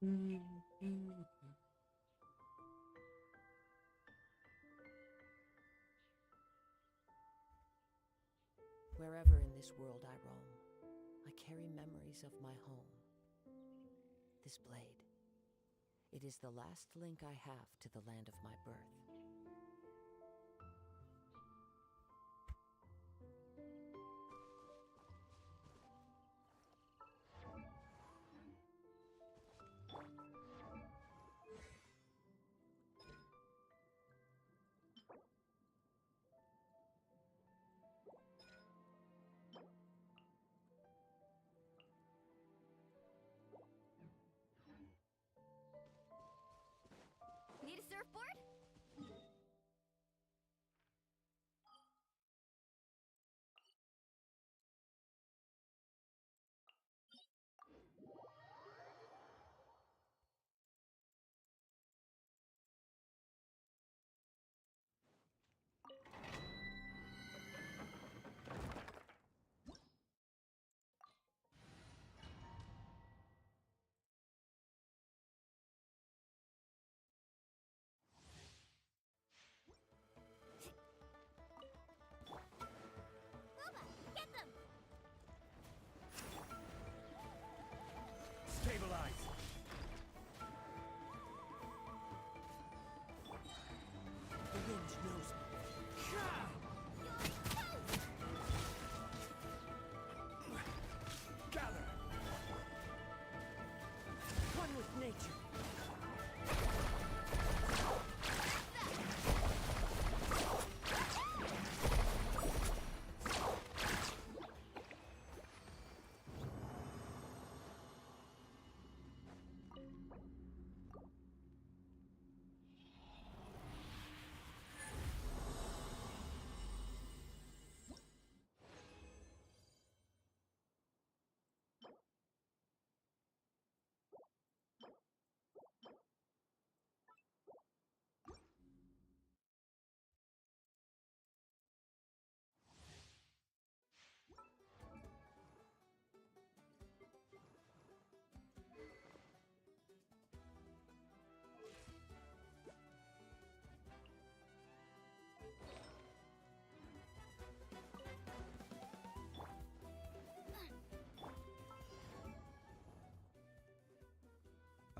Wherever in this world I roam, I carry memories of my home. This blade, it is the last link I have to the land of my birth. Need a surfboard? Bubba, get them! Stabilize! The wind knows me. Gather! One with nature.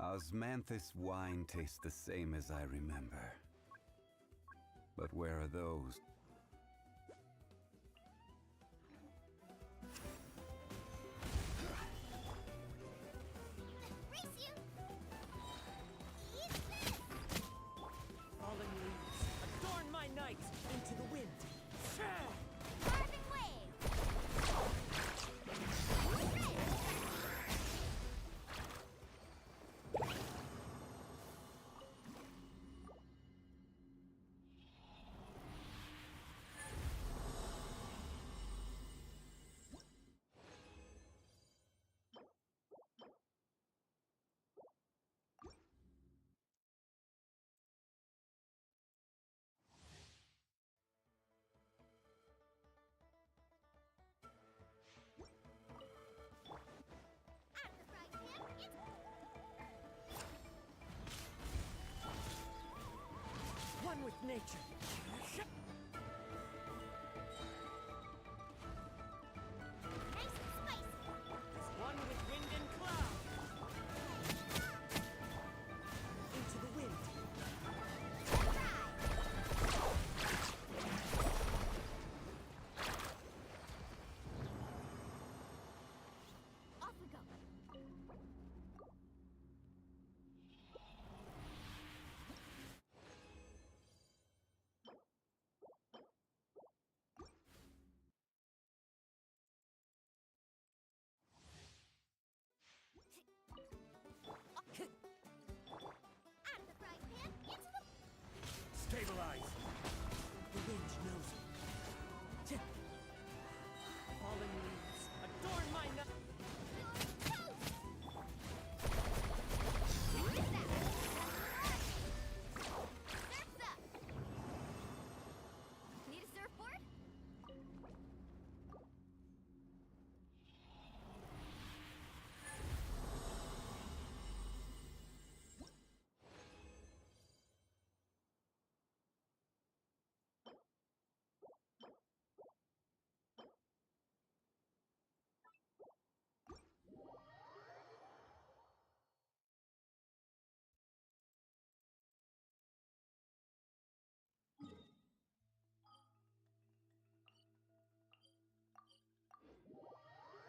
Osmanthus wine tastes the same as I remember. But where are those? Race you! Eat this! Fallen leaves, adorn my night into the wind. Carving wave! Red! Out of the frying pan, it's One with nature. nice and spicy! One with wind and cloud. Into the wind. Off we go!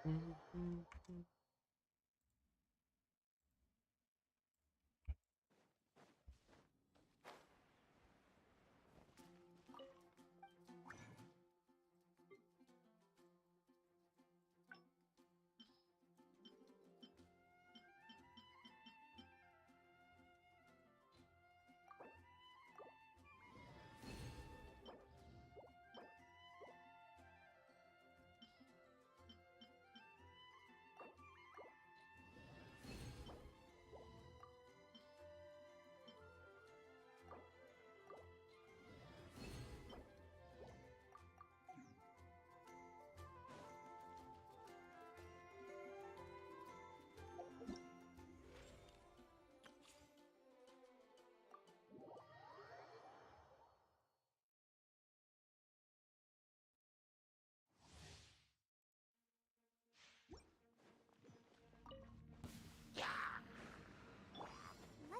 Let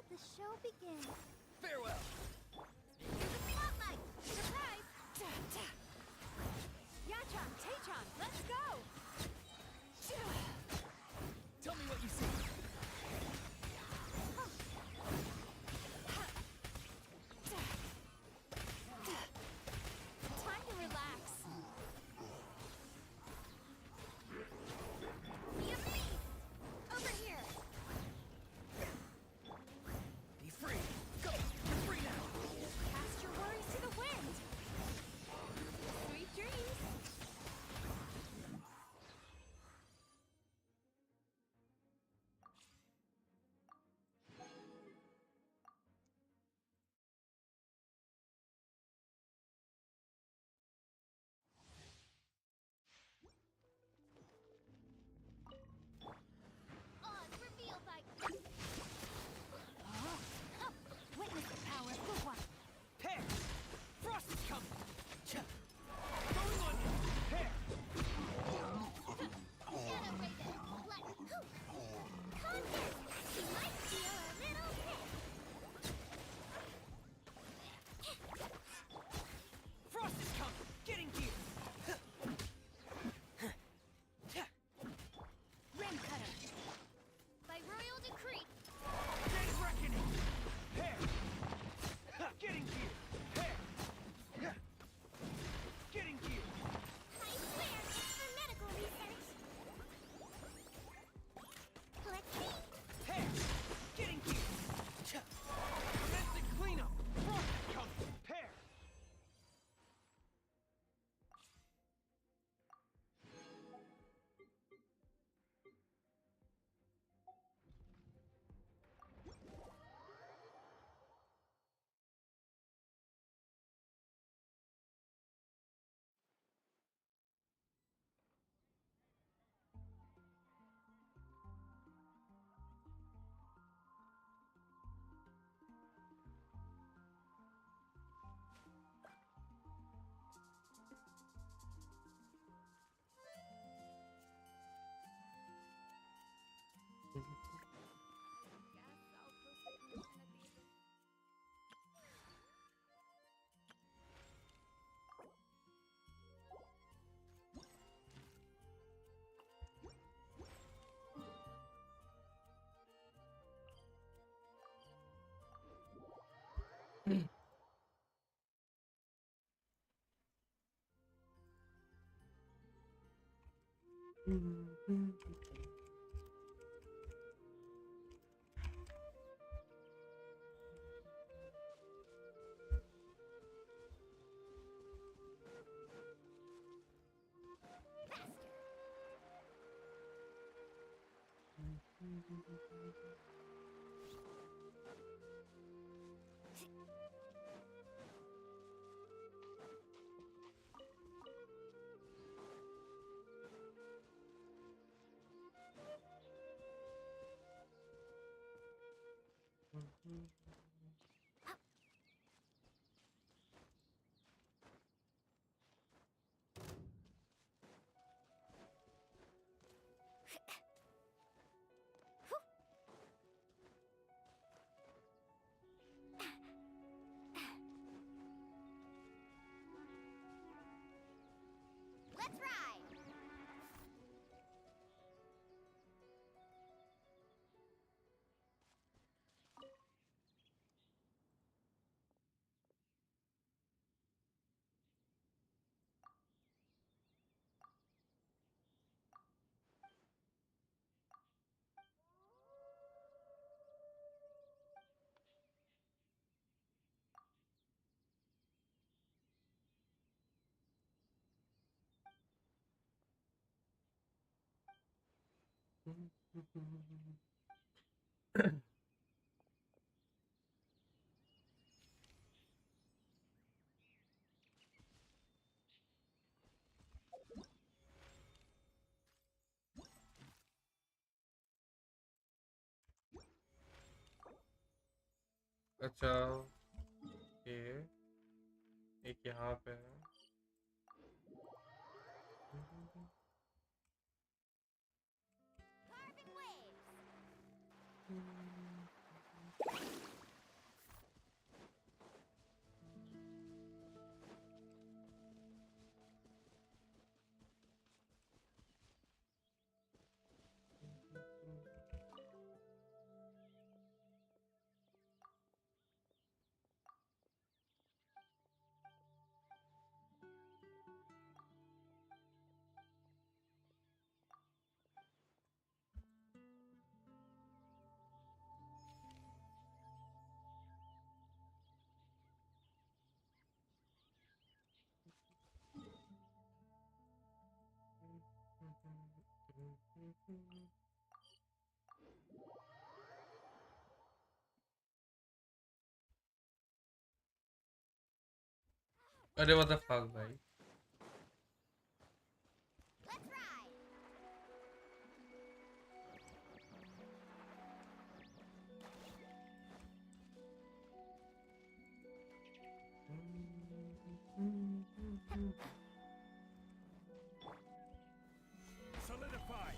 the show begin. Farewell! Here's the spotlight! Surprise! Yachan, Taechan, let's go! Tell me what you see. Time to relax. Be a beast! Over here! Be free! Go! You're free now! Cast your worries to the wind. Sweet dreams. Odds revealed by... Witness the power of the one. Hair! Frost is coming! Going on you! Hair! Shadow Raven! Let... Contest! You might feel a little hit! Frost is coming! Getting gear! Rim cutter. By royal decree! Dead reckoning! Hair! Getting gear! Hair! Getting gear! I swear it's for medical research! Let's see! Hair! Getting gear! Commencing cleanup! Frost is coming! Hair! Let's ride! अच्छा ये एक यहाँ पे है। Carving waves. अरे what the fuck भाई। Let's ride. Solidify.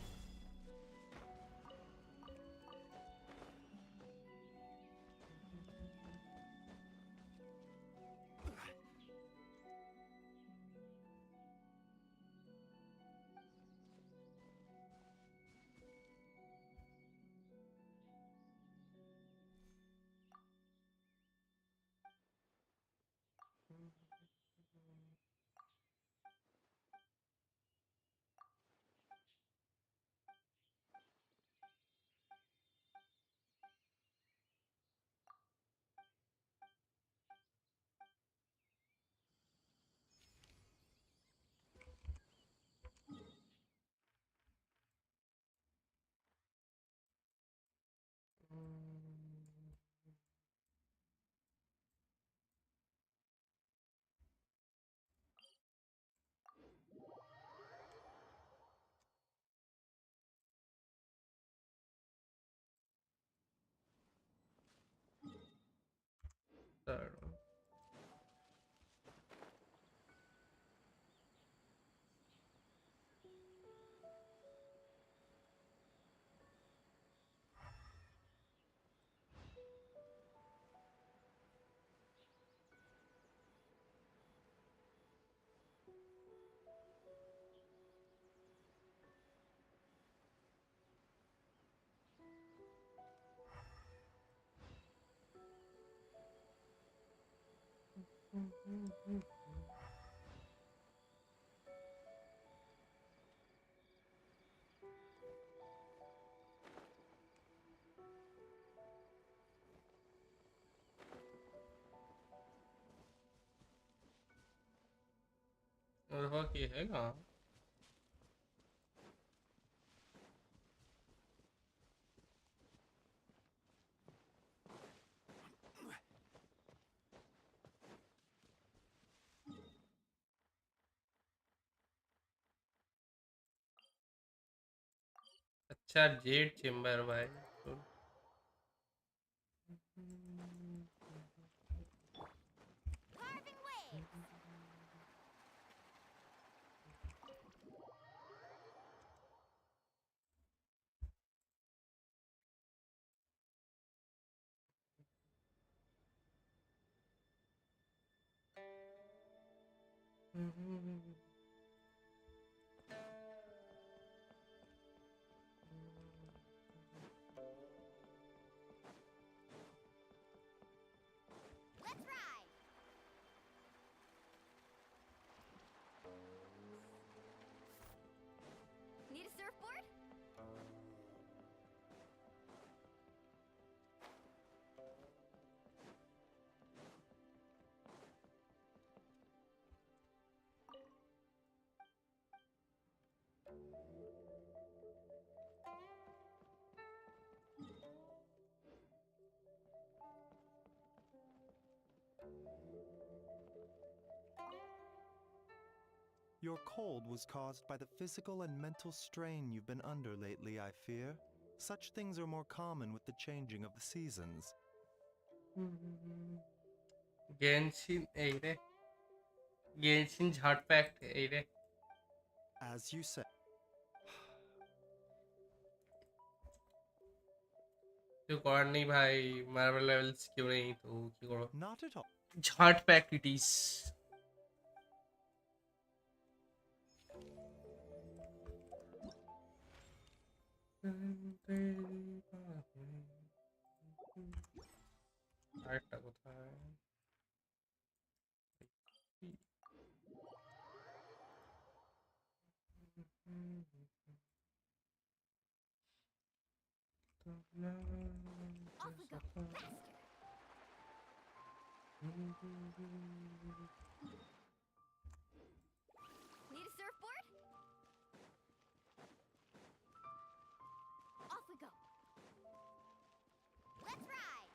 और ये है कहाँ? अच्छा जेट चेम्बर भाई। Carving waves. Let's ride. Need a surfboard? Your cold was caused by the physical and mental strain you've been under lately, I fear. Such things are more common with the changing of the seasons. Genshin এই রে Genshin ঝাট pact এই রে As you said, কিছু করার নেই ভাই marble levels কেউ নেই তো কি করবো not at all. ঝাট প্যাক্ট ইট ইজ আরেকটা কোথায় Off we go. Faster. Need a surfboard? Off we go. Let's ride.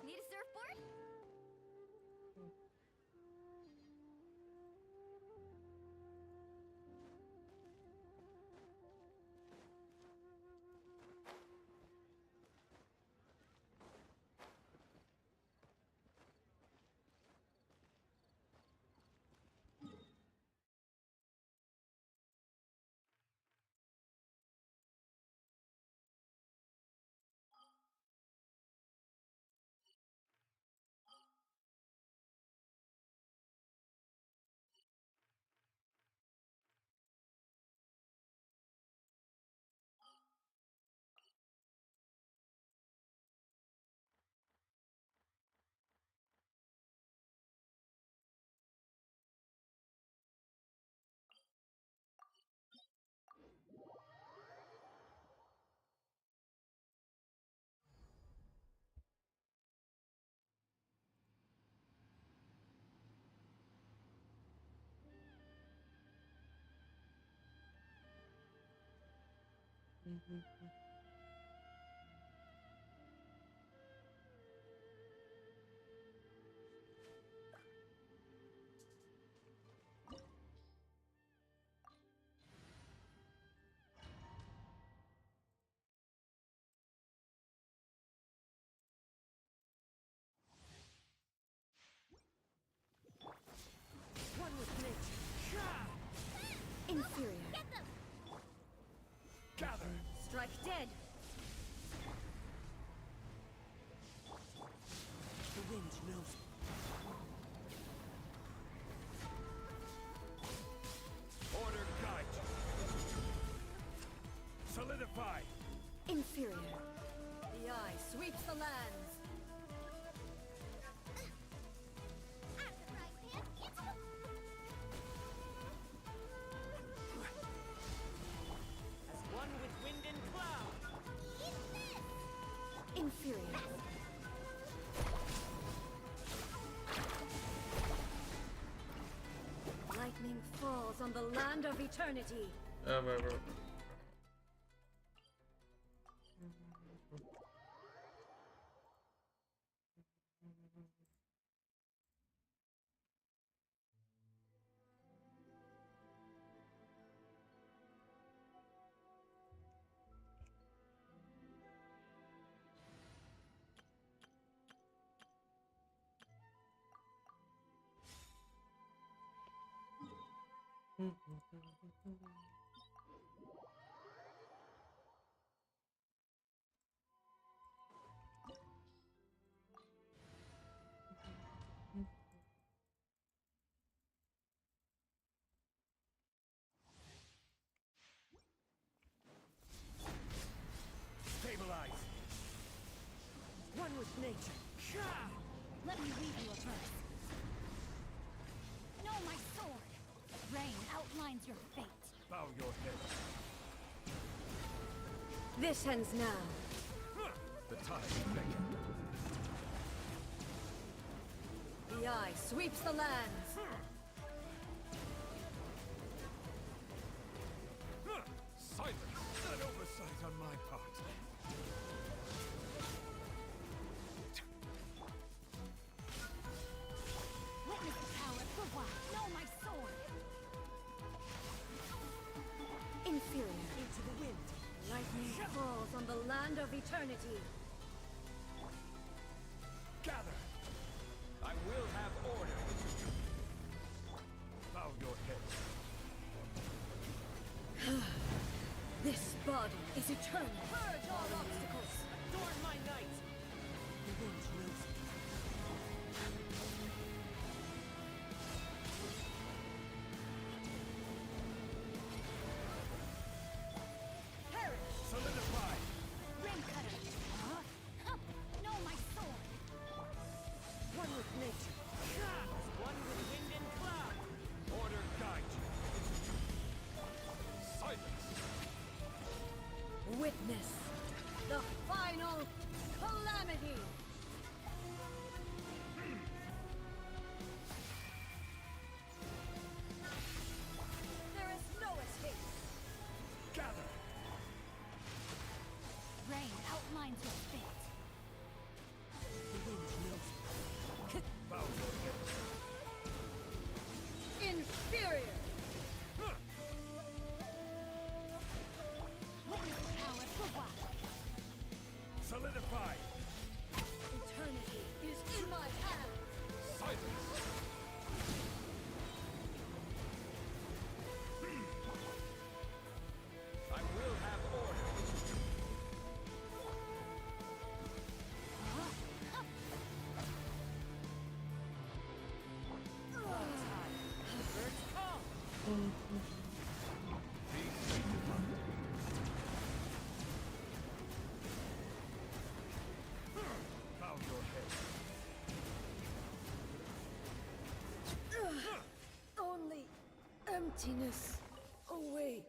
Need a surfboard? Inferior. Get them! Gather! Strike dead. The wind knows. Order guide. Solidify. Inferior. The eye sweeps the lands. I'm the right hand. It's As one with wind and cloud. Inferior. Lightning falls on the land of eternity. bro. outlines your fate. Bow your head. This ends now. The tide beckons. The eye sweeps the lands. Silence! An oversight on my part. Witness the power for what? Know my sword. Inferior. Into the wind. Lightning falls on the land of eternity. Gather! I will have order. Bow your head. This body is eternal. Purge all obstacles. Adorn my night! The wind knows it. Perish. Solidify! Rim cutter. Know my sword. One with nature. One with wind and cloud. Order guide you. Silence! Witness the final calamity. There is no escape. Gather! Rain outlines your fate. The wind knows it. Bow your head. Inferior. Huh. Witness the power for what? Solidify! Eternity is in my hands. Silence! I will have order. Birds come! Be sanctified. Bow your head. Only emptiness awaits.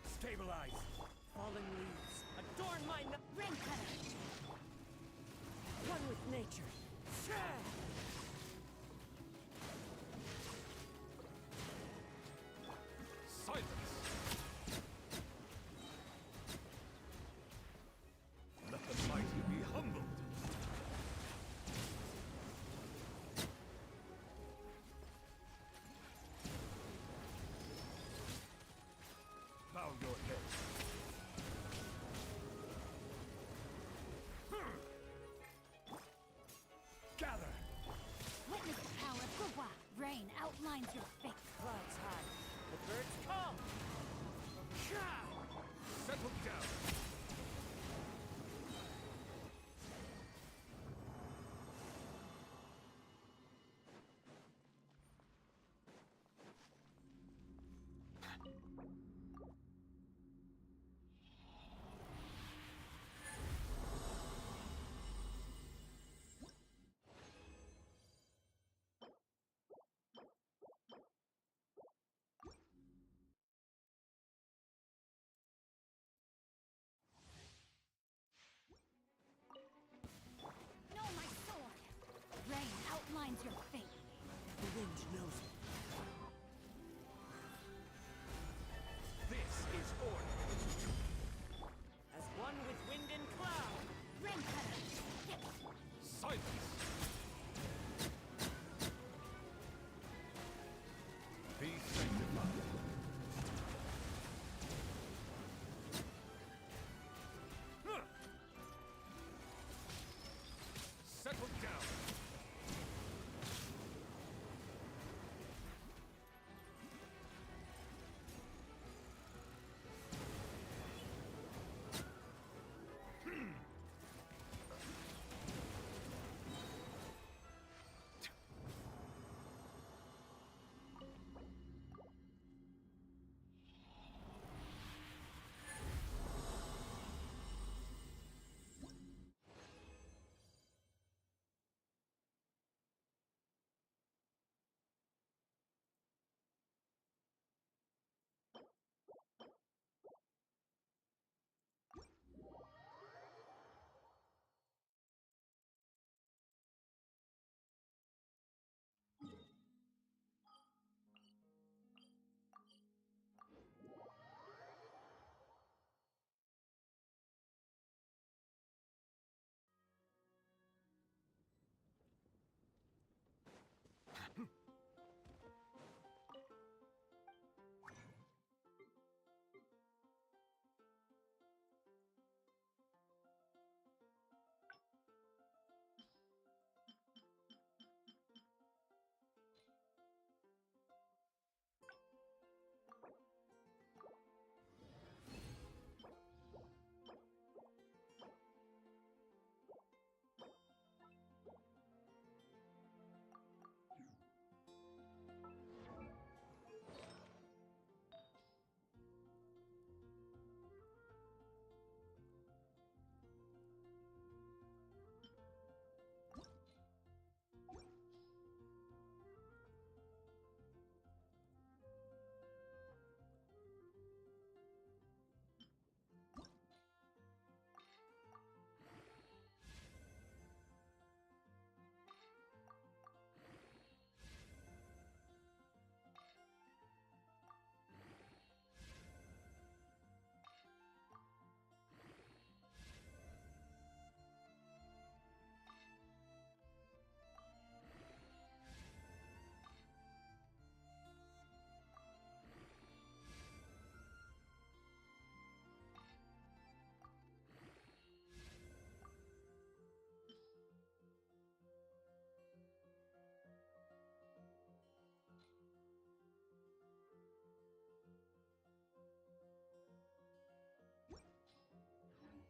Stabilize! Fallen leaves. Adorn my Rim cutter. one with nature. Silence! Let the mighty be humbled. Bow your head.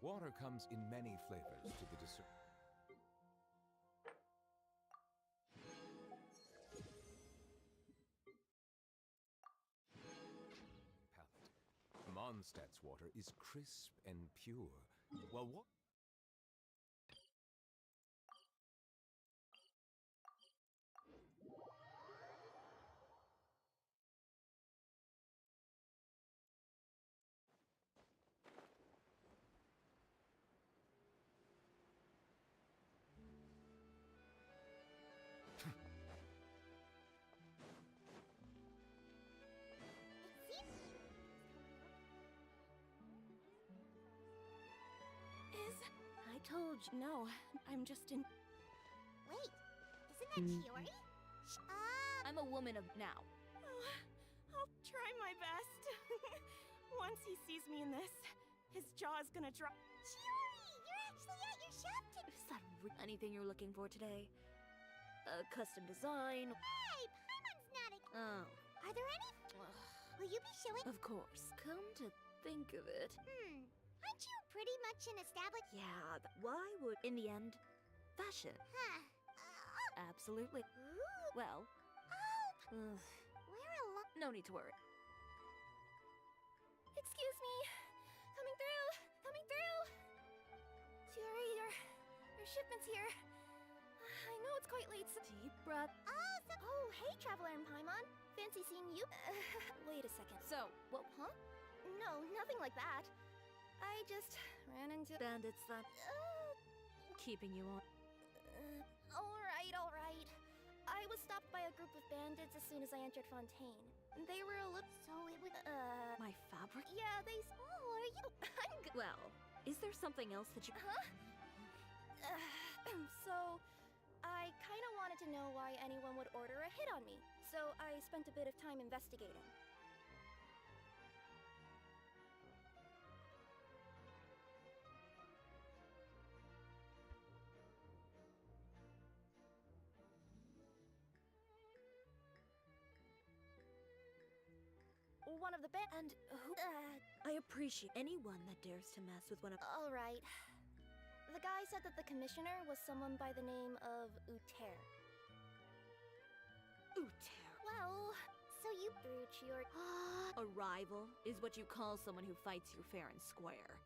Water comes in many flavors to the dessert. Palate. Mondstadt's water is crisp and pure, while what? I told you. No, I'm just in. Wait, isn't that Chiori? I'm a woman of now. Oh, I'll try my best. Once he sees me in this, his jaw is gonna drop. Chiori, you're actually at your shop today. Is that anything you're looking for today? A custom design? Hey, Paimon's not a... Oh, Are there any... Will you be showing... of course. Come to think of it. Aren't you pretty much an established... Yeah, why would, in the end, fashion? Huh. Absolutely. Ooh. Well, ugh, We're alone. no need to worry. Excuse me. Coming through. Coming through. Chiori, your shipment's here. I know it's quite late. So deep breath. Oh, hey, Traveler and Paimon. Fancy seeing you. Wait a second. So, what? Huh? No, nothing like that. I just ran into bandits that keeping you on. All right. I was stopped by a group of bandits as soon as I entered Fontaine. They were a little... So it was... My fabric? Yeah, they... Oh, are you... I'm good. Well, is there something else that you... Huh? So, I kind of wanted to know why anyone would order a hit on me. So I spent a bit of time investigating. One of the band... And who... I appreciate anyone that dares to mess with one of... All right. The guy said that the commissioner was someone by the name of Uter. Uter. Well, so you threw Chiori... A rival is what you call someone who fights you fair and square.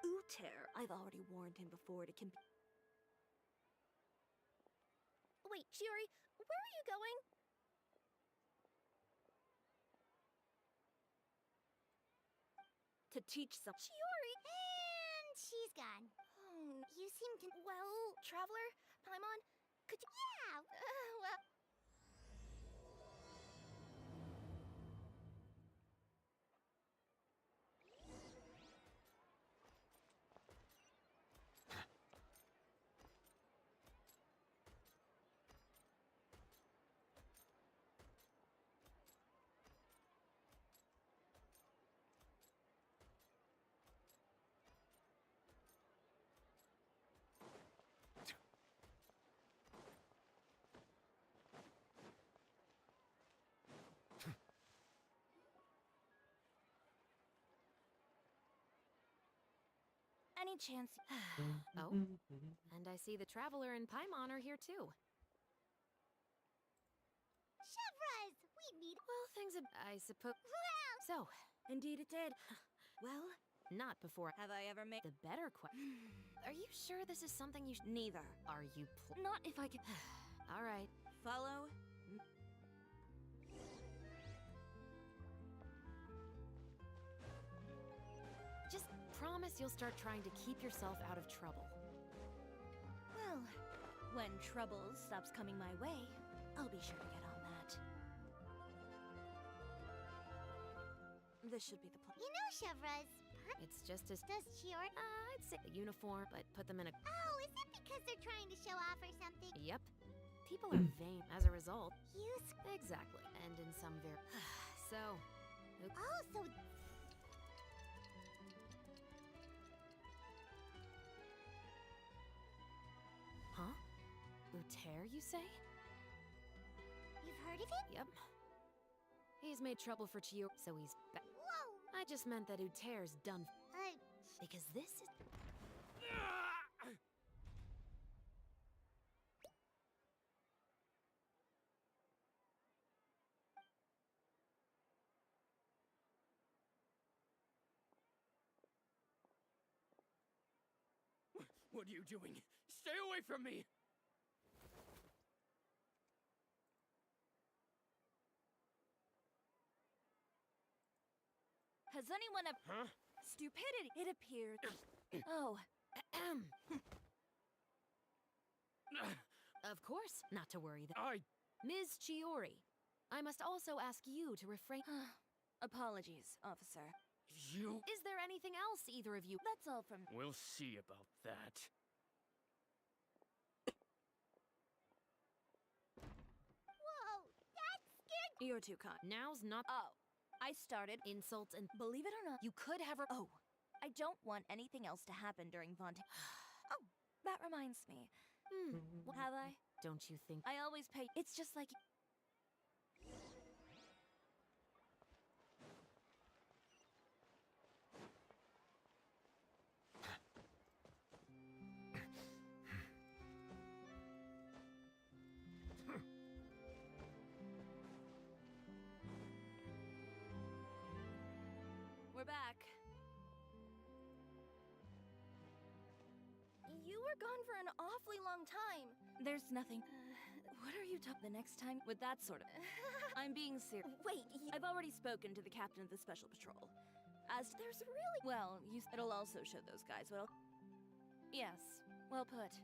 Uter, I've already warned him before to Wait, Chiori, where are you going? to teach some... Chiori! And she's gone. Oh, you seem to... Well, Traveler, Paimon, could you... Yeah, well... Any chance... Oh, and I see the Traveler and Paimon are here too. Chevraz! We need... Well, things have... I suppose... Well... So, Indeed it did. Well, not before... have I ever made... The better question... Are you sure this is something you should... Neither. Are you Not if I can... All right. Follow... Just promise you'll start trying to keep yourself out of trouble. Well, when trouble stops coming my way, I'll be sure to get on that. This should be the plan. You know, Chevraz, It's just as... does Chiori... I'd say a uniform, but put them in a... Oh, is it because they're trying to show off or something? Yep. People are vain as a result. Use... Exactly. And in some very... So... Oh, so... Huh? Uter, you say? You've heard of it? Yep. He's made trouble for Chiyo, so he's back. Whoa! I just meant that Uter's done. Because this is. What are you doing? Stay away from me! Has anyone Huh? Stupidity! It appeared. Oh. Of course, not to worry. I... Ms. Chiori, I must also ask you to refrain. Apologies, officer. You... Is there anything else either of you? That's all from. We'll see about that. Whoa! That scared. You're too kind. Now's not. Oh. I started. Insults and. Believe it or not, You could have. Oh. I don't want anything else to happen during Vontae. Oh, that reminds me. Have I? Don't you think? I always pay. It's just like. We're back. You were gone for an awfully long time. There's nothing. What are you talking the next time with that sort of? I'm being serious. Wait, I've already spoken to the captain of the special patrol. As there's really well, it'll also show those guys. Well, yes, well put.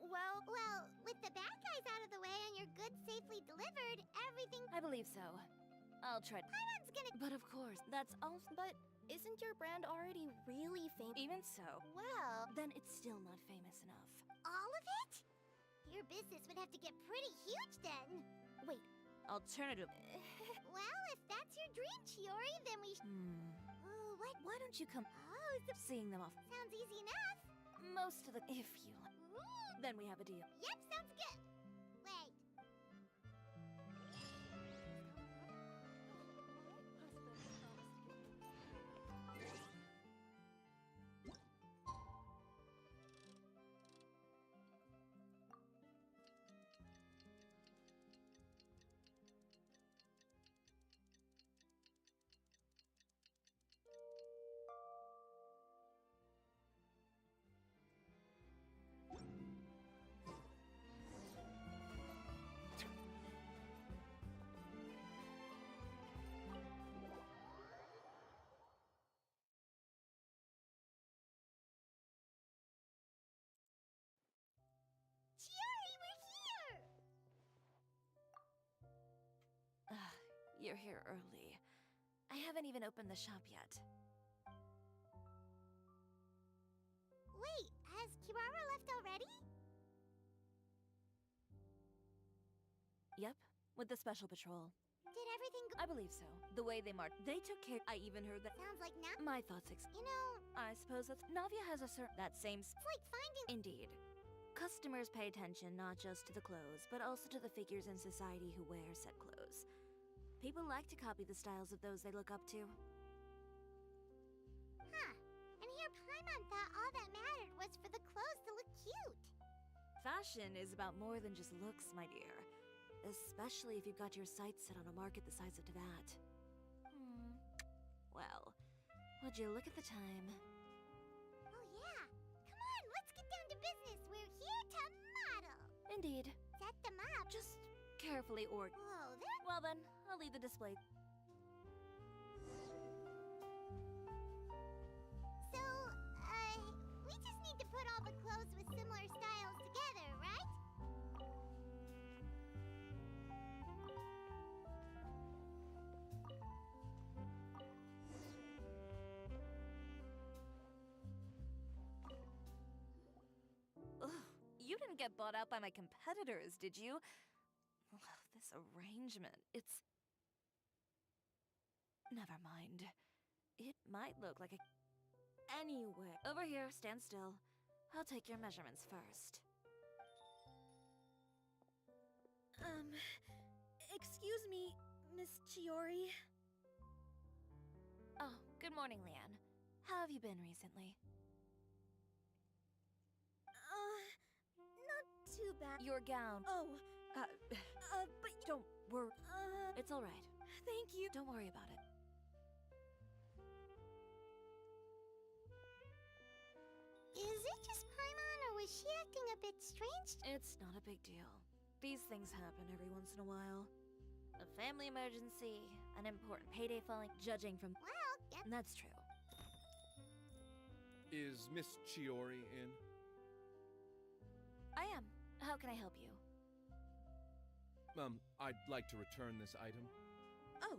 Well, with the bad guys out of the way and your goods safely delivered, everything. I believe so. I'll try. Paimon's gonna. But of course, that's all. But isn't your brand already really famous? Even so, Well, then it's still not famous enough. all of it? Your business would have to get pretty huge then. Wait. Alternative. Well, if that's your dream, Chiori, then we. Oh, what? Why don't you come? Oh, Seeing them off. sounds easy enough. Most of the. If you like. Ooh. Then we have a deal. Yep, sounds good. Wait. Chiori, we're here! You're here early. I haven't even opened the shop yet. Wait, has Kirara left already? Yep, with the special patrol. Did everything go? I believe so. The way they marched, they took care. I even heard that. Sounds like now. My thoughts. You know, I suppose that's Navia has a certain that same. it's like finding. Indeed. Customers pay attention not just to the clothes, but also to the figures in society who wear said clothes. People like to copy the styles of those they look up to. Huh. And here Paimon thought all that mattered was for the clothes to look cute. Fashion is about more than just looks, my dear. Especially if you've got your sights set on a market the size of Teyvat. Well, would you look at the time? Oh yeah. Come on, let's get down to business. We're here to model. Indeed. Set them up. Just carefully or. Whoa, there. Well then, I'll leave the display. So, we just need to put all the clothes with similar styles together, right? Ugh, you didn't get bought out by my competitors, did you? Ugh, this arrangement, it's... Never mind. It might look like a... Anyway, over here, stand still. I'll take your measurements first. Excuse me, Miss Chiori. Oh, good morning, Leanne. How have you been recently? Not too bad. Your gown. Oh, but don't worry. It's all right. Thank you. Don't worry about it. Is it just Paimon, or was she acting a bit strange? It's not a big deal. These things happen every once in a while. A family emergency, an important payday falling, judging from... Well, That's true. Is Miss Chiori in? I am. How can I help you? I'd like to return this item. Oh.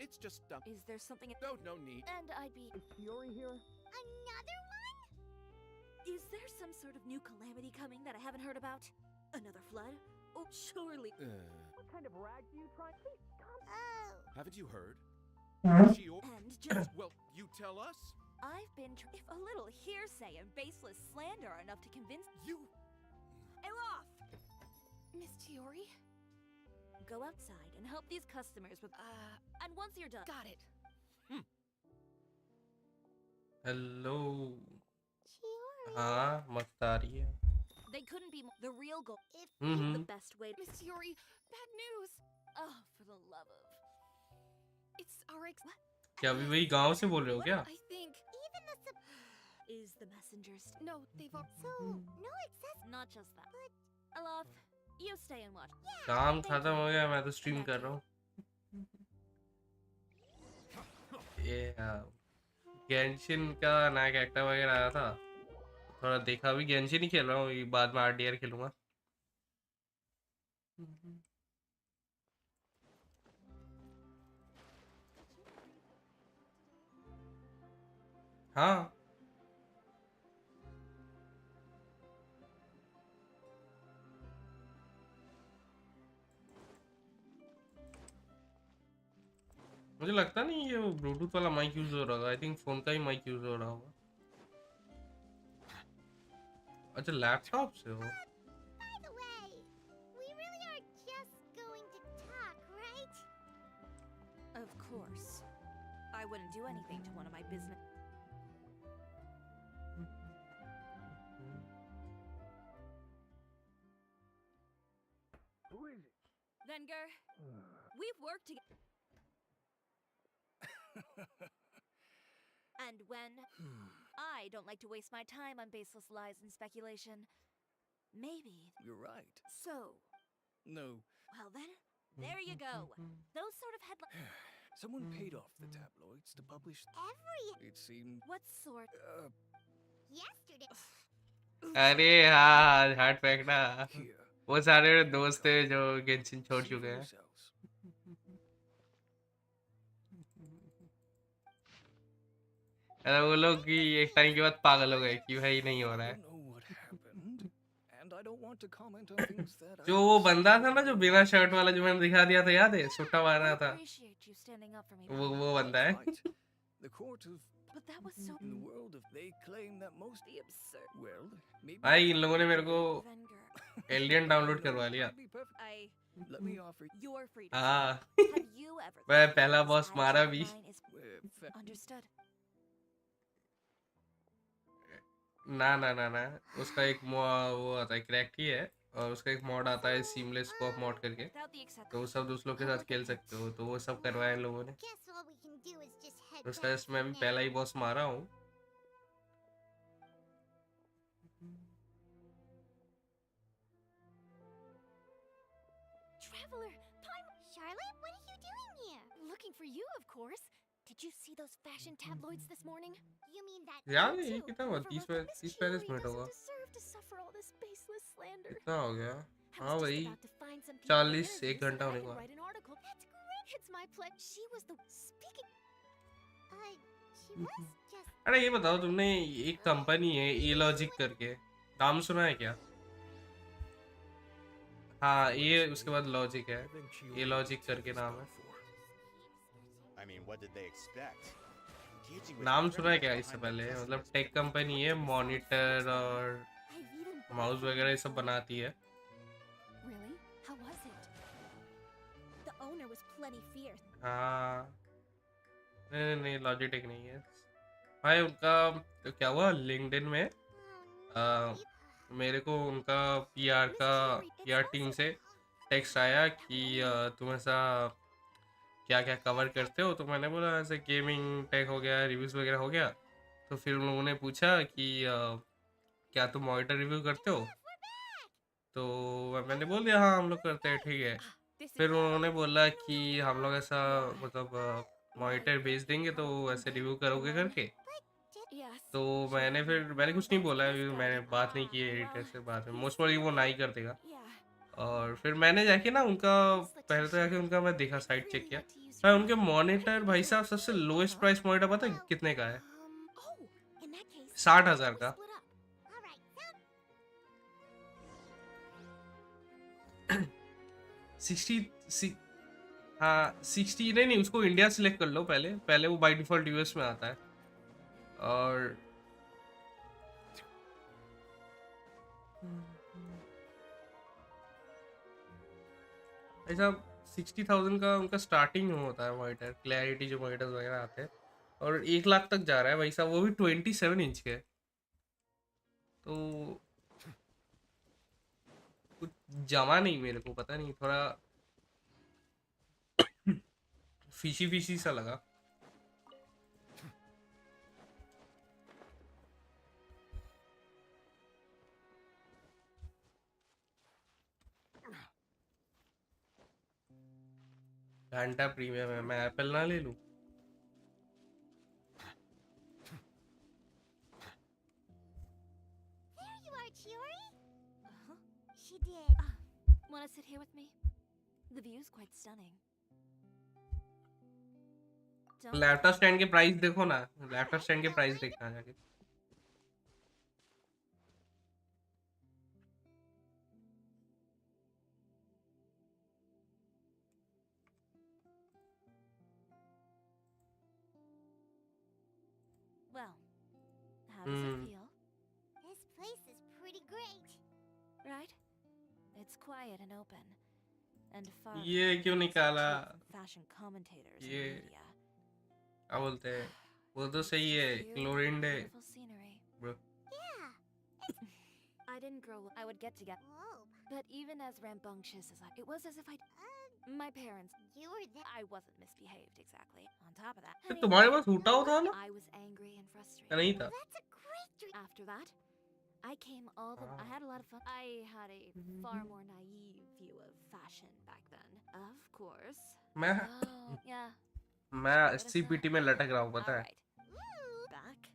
It's just, Is there something... No need. And I'd be... Is Chiori here? Another one? Is there some sort of new calamity coming that I haven't heard about? Another flood? Oh, surely... What kind of rag do you try? Please come. Oh. Haven't you heard? Chiori... And just... Well, you tell us. I've been... If a little hearsay and baseless slander are enough to convince... You... Elof! Miss Chiori? Go outside and help these customers with... And once you're done... Got it. Hello. Chiori. हाँ मस्त आ रही है. They couldn't be the real goal. If The best way... Miss Chiori, bad news. Oh, for the love of... It's RX. What? क्या अभी वही गांव से बोल रहे हो क्या? I think. even the Is the messenger... No, they've all. so no, it says Not just that. Elof, you stay and watch. काम खत्म हो गया, मैं तो स्ट्रीम कर रहा हूँ. ये गेंशिन का नया कैरेक्टर वगैरह आया था, थोड़ा देखा. भी गेंशिन ही खेल रहा हूँ, बाद में RDR खेलूंगा. हाँ मुझे लगता नहीं ये ब्लूटूथ वाला माइक यूज हो रहा होगा. आई थिंक फोन का ही माइक यूज हो रहा होगा. अच्छा लैपटॉप से हो. by the way, we really are just going to talk, right? Of course. I wouldn't do anything to one of my business... Who is it? Venger, we've worked together. And when I don't like to waste my time on baseless lies and speculation, maybe... You're right. So, No, well then, there you go. Those sort of headlines... someone paid off the tabloids to publish. It seemed. What sort... Yesterday. अरे हाँ heart pack ना, Here. वो सारे मेरे दोस्त थे जो Genshin छोड़ See चुके for हैं. yourselves. अरे वो लोग भी एक टाइम के बाद पागल हो गए कि भाई नहीं हो रहा I है. don't know what happened, and I don't want to comment on things that जो वो बंदा था ना जो बिना शर्ट वाला जो मैंने दिखा दिया था, याद है? सुट्टा मार I रहा था. appreciate you standing up for me. वो बंदा है. Right. The court of. But that was so... In the world of. They claim that most. absurd. Well, maybe. भाई इन लोगों ने मेरे को Venger, एलियन डाउनलोड करवा लिया. I'd be perfect. I... Let me offer. You're free to... हाँ Have you ever... मैं thought पहला this बॉस मारा भी. mine is... Understood. ना ना ना ना उसका एक वो आता है, क्रैक ही है, और उसका एक मॉड आता है सीमलेस कोऑप मॉड करके, Without the accept... तो वो सब दूसरों के साथ खेल सकते हो. तो वो सब करवाया इन लोगों ने. Guess what we can do is just head उसका back जस्ट मैं अभी now. पहला ही बॉस मारा हूँ. Traveler, Charlotte, what are you doing here? Looking for you, of course. Did you see those fashion tabloids this morning? You mean that? यार Me ये too. कितना हुआ? Overlooked, but Miss 30-35 Chiori minute होगा. doesn't deserve to suffer all this baseless slander. कितना हो गया? I हाँ was भाई, just about to find some people 40 to एक interview so घंटा that I होने can को है. write an article. That's great. It's my pleasure. She was the speaking. She was just. अरे ये बताओ, तुमने एक कंपनी है ए लॉजिक करके, नाम सुना है क्या? हाँ ये उसके बाद लॉजिक है, ए लॉजिक करके नाम है. I mean, what did they expect? Engaging with नाम the सुना है क्या criminals इससे behind the पहले? Tesla मतलब टेक कंपनी है, मॉनिटर और I've even माउस वगैरह ये सब बनाती है. Really? How was it? The owner was plenty fierce. हाँ नहीं नहीं लॉजिटेक नहीं है भाई उनका। तो क्या हुआ लिंक्डइन में मेरे को उनका पीआर टीम से टेक्स्ट आया कि तुम ऐसा क्या क्या कवर करते हो, तो मैंने बोला ऐसे गेमिंग टेक हो गया, रिव्यूज़ वगैरह हो गया। तो फिर उन लोगों ने पूछा कि क्या तुम मॉनिटर रिव्यू करते हो, तो मैंने बोल दिया हाँ हम लोग करते हैं, ठीक है। फिर उन्होंने बोला कि हम लोग ऐसा मतलब मॉनिटर भेज देंगे तो ऐसे रिव्यू करोगे करके। तो मैंने कुछ नहीं बोला, मैंने बात नहीं की एडिटर से, बाद में मोस्ट प्रॉब्ली वो ना ही कर देगा। और फिर मैंने जाके ना उनका पहले तो जाके उनका मैं देखा, साइट चेक किया भाई। उनके मॉनिटर भाई साहब सबसे लोएस्ट प्राइस मॉनिटर पता है कितने का है? 60,000 का। 60 हाँ 60 नहीं नहीं, उसको इंडिया सिलेक्ट कर लो पहले, पहले वो बाय डिफॉल्ट यूएस में आता है। और ऐसा 60,000 का उनका स्टार्टिंग होता है मॉनिटर, क्लैरिटी जो मॉनिटर्स वगैरह आते हैं। और 1 लाख तक जा रहा है भाई साहब, वो भी 27 इंच के। तो कुछ जमा नहीं, मेरे को पता नहीं, थोड़ा फिशी फिशी सा लगा। घंटा प्रीमियम है, मैं एप्पल ना ले लूं? There you are, Chiori. She did. Wanna sit here with me? The view's quite stunning. Laptop stand के प्राइस देखो ना, लैपटॉप स्टैंड के प्राइस देखना जाके। Well, how does it feel? This place is pretty great. Right? It's quiet and open. And far ये क्यों निकाला? fashion commentators ये in media. क्या बोलते हैं, वो तो सही है, chlorine day bro. I didn't grow up. I would get together. Whoa. But even as rambunctious as it was as if my parents. You were there. I wasn't misbehaved exactly. On top of that, तो तुम्हारे पास हुटा था ना? I was angry and frustrated. नहीं था। That's a great dream. After that, I came all the. I had a lot of fun. I had a far more naive view of fashion back then. Of course. मैं Oh, yeah. मैं 80 PT में लटक रहा हूँ पता है। Back.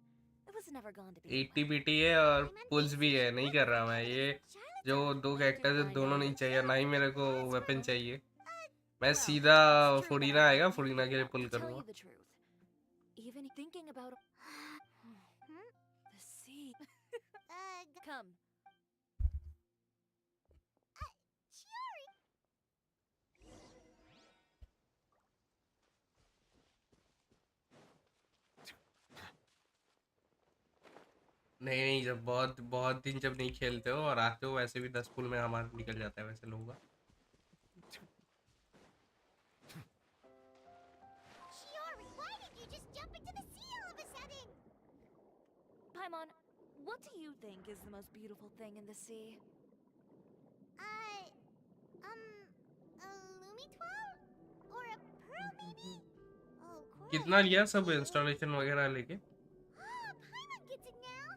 It was never going to be. 80 PT है और पुल्स भी है, नहीं कर रहा मैं ये। जो दो कैरेक्टर्स है दोनों नहीं चाहिए, ना ही मेरे को वेपन चाहिए। मैं सीधा फुरीना आएगा, फुरीना के लिए पुल करूँगा। Even thinking about the sea. Come. Chiori. नहीं नहीं, जब बहुत बहुत दिन जब नहीं खेलते हो और आते हो, वैसे भी 10 पुल में हमारा निकल जाता है वैसे लोगों का। Chiori, why did you just jump into the sea all of a sudden? Paimon, what do you think is the most beautiful thing in the sea? A Lumitwal? Or a pearl, maybe? Oh, great. कितना लिया सब installation वगैरह लेके? Paimon gets it now.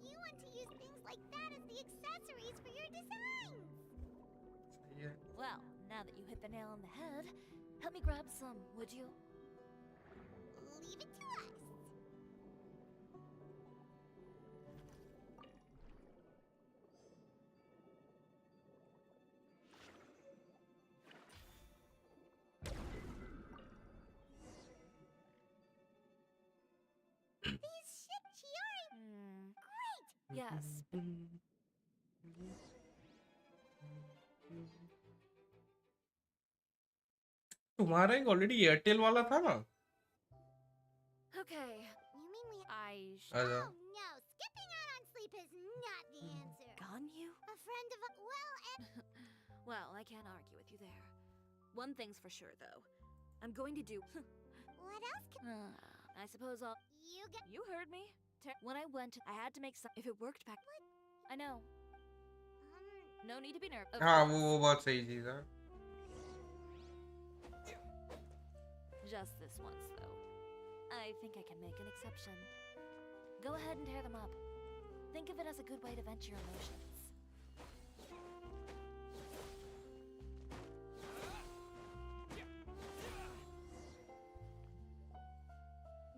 You want to use things like that as the accessories for your designs. Well, now that you hit the nail on the head, help me grab some, would you? Leave it to us. These ship Chiori. Great. Yes. तुम्हारा एक already Airtel वाला था ना? Okay. You mean we? आजा। Oh no, skipping out on sleep is not the answer. Gone you? A friend of well, and Well, I can't argue with you there. One thing's for sure, though. I'm going to do. What else can I suppose I'll. you get? You heard me. When I went, I had to make some. If it worked back. What? I know. No need to be nervous. हाँ वो बहुत सही चीज़ है. Just this once, though. I think I can make an exception. Go ahead and tear them up. Think of it as a good way to vent your emotions.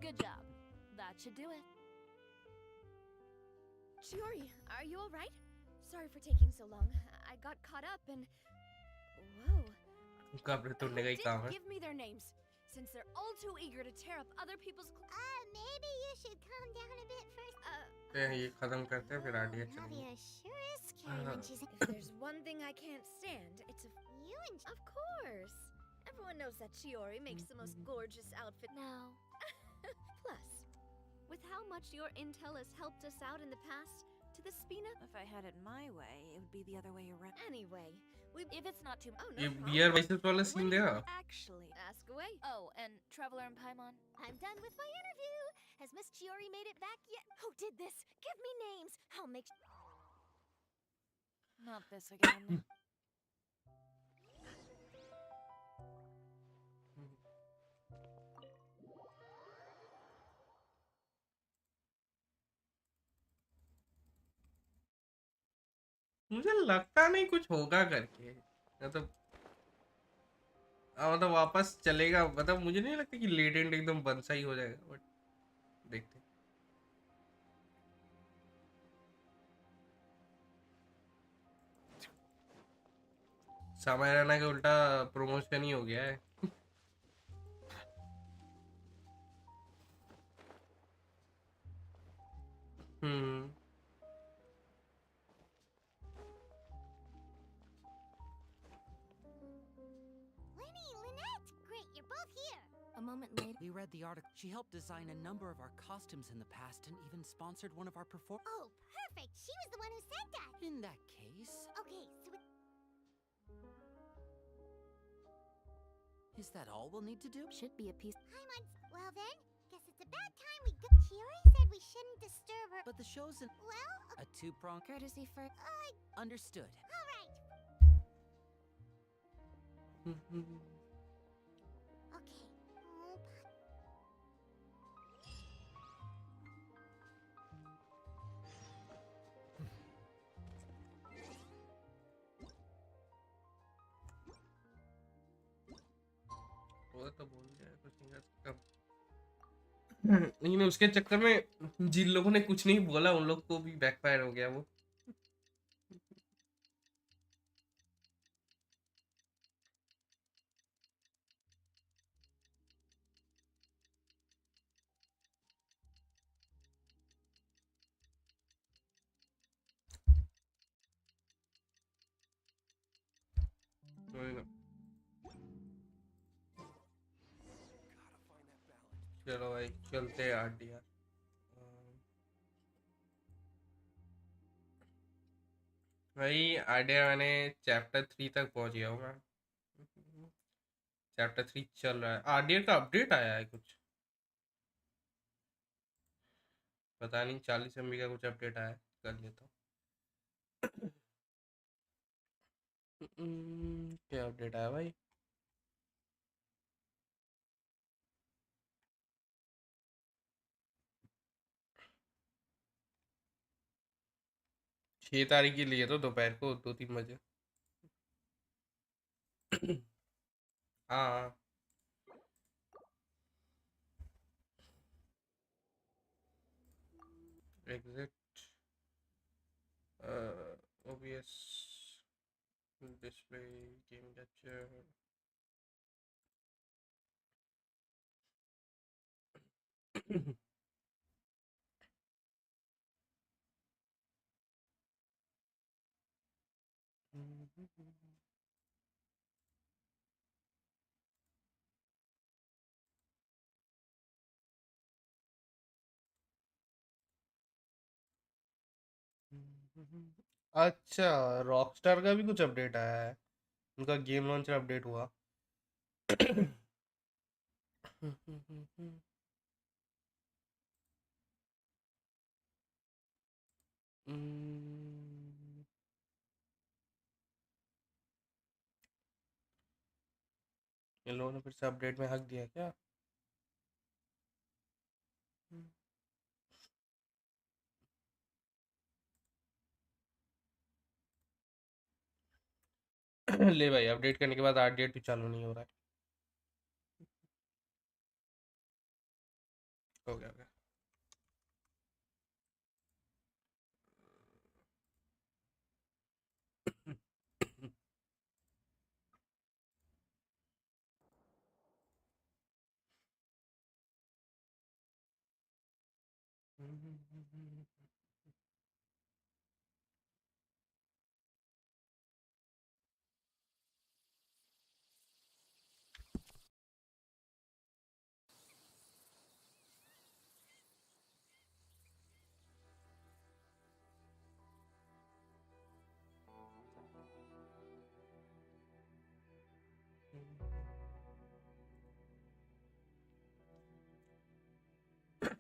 Good job. That should do it. Chiori, are you alright? Sorry for taking so long. I got caught up and. Whoa. कब्र तोड़ने का ही काम है. Give me their names, since they're all too eager to tear up other people's. Maybe you should calm down a bit first. ये खत्म करते हैं फिर RDR चलेंगे. Nadia sure is scary when she's. If there's one thing I can't stand, it's if you and. Of course. Everyone knows that Chiori makes the most gorgeous outfit. Now. Plus, with how much your intel has helped us out in the past, to the Spina. If I had it my way, it would be the other way around. Anyway, if it's not too. Oh ये no. BR Vices वाला scene देखा? Actually. Ask away. Oh, and Traveler and Paimon. I'm done with my interview. Has Miss Chiori made it back yet? Who did this? Give me names. I'll make. Not this again. मुझे लगता नहीं कुछ होगा करके. मतलब मतलब वापस चलेगा. मतलब मुझे नहीं लगता कि लेटेंट एकदम बंद सा ही हो जाएगा. बट देखते हैं. समय रहना के उल्टा प्रमोशन ही हो गया है. A moment later. We read the article. She helped design a number of our costumes in the past and even sponsored one of our performances. Oh, perfect. She was the one who said that. In that case... Okay, so Is that all we'll need to do? Should be a piece. Paimon. Well then, guess it's about time we go. Chiori said we shouldn't disturb her. But the show's in... Well... A two-pronged... Courtesy for... Understood. Alright. Okay. वो तो बोल दिया कुछ नहीं कर सकता. लेकिन उसके चक्कर में जिन लोगों ने कुछ नहीं बोला उन लोग को भी बैकफायर हो गया वो. चलो भाई चलते हैं RDR. भाई RDR मैंने चैप्टर 3 तक पहुंच गया हूँ मैं. चैप्टर 3 चल रहा है. RDR का अपडेट आया है कुछ पता नहीं. 40 MB का कुछ अपडेट आया है. कर लेता हूँ. क्या अपडेट आया भाई? छह तारीख के लिए तो दोपहर को 2-3 बजे. हाँ exit OBS display game capture. अच्छा रॉकस्टार का भी कुछ अपडेट आया है. उनका गेम लॉन्चर अपडेट हुआ. इन लोगों ने फिर से अपडेट में हक दिया क्या? ले भाई, अपडेट करने के बाद RDR भी चालू नहीं हो रहा है। हो गया, हो गया।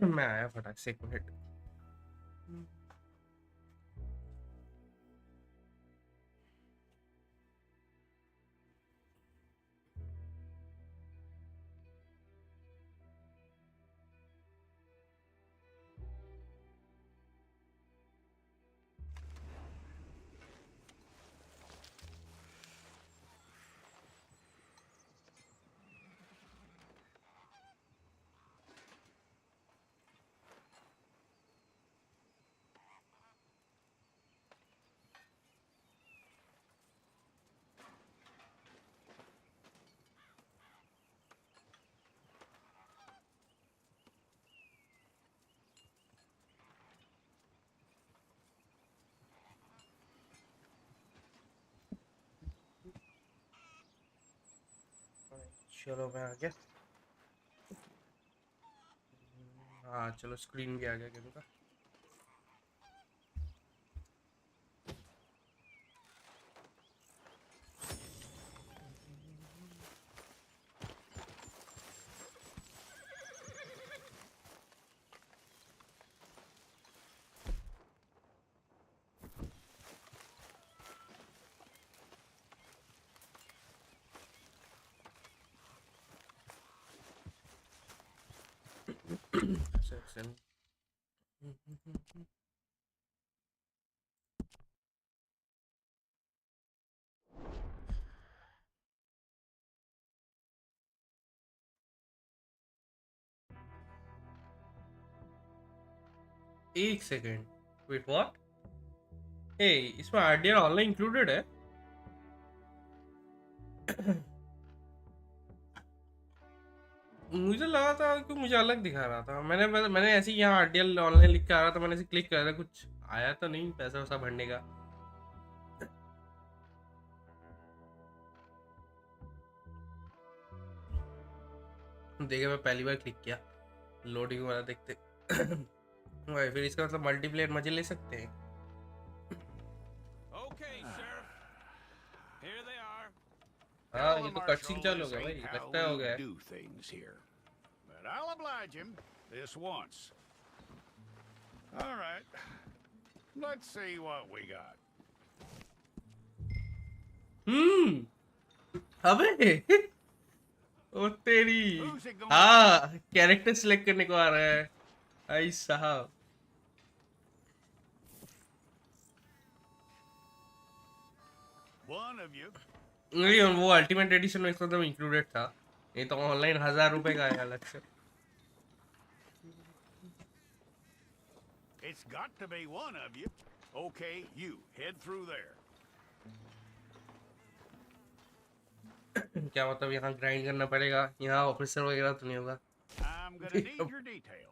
मैं आया फटाक से, 1 मिनट। चलो मैं आ गया। हाँ चलो, स्क्रीन भी आ गया गेम का। Section 1 second, wait what? ए, इसमें RDR ऑनलाइन इंक्लूडेड है? मुझे लगा था कि मुझे अलग दिखा रहा था। मैंने ऐसे ही यहाँ RDR ऑनलाइन लिख के आ रहा था, मैंने ऐसे क्लिक करा था, कुछ आया तो नहीं पैसा वैसा भरने का। देखा, मैं पहली बार क्लिक किया, लोडिंग वाला देखते। भाई फिर इसका मतलब मल्टीप्लेयर मजे ले सकते हैं। Okay, Sheriff. Here they are. हाँ, ये तो कटसीन चालू हो गया भाई, लगता है हो गया है। do things here, but I'll oblige him this once. All right, let's see what we got. अबे ओ तेरी, हाँ कैरेक्टर सिलेक्ट करने को आ रहा है भाई साहब। One of you. नहीं, वो अल्टीमेट एडिशन में इसका तो इंक्लूडेड था, ये तो ऑनलाइन 1000 रुपए का है अलग से। It's got to be one of you. Okay, you head through there. क्या मतलब यहाँ ग्राइंड करना पड़ेगा? यहाँ ऑफिसर वगैरह तो नहीं होगा? I'm gonna need your details.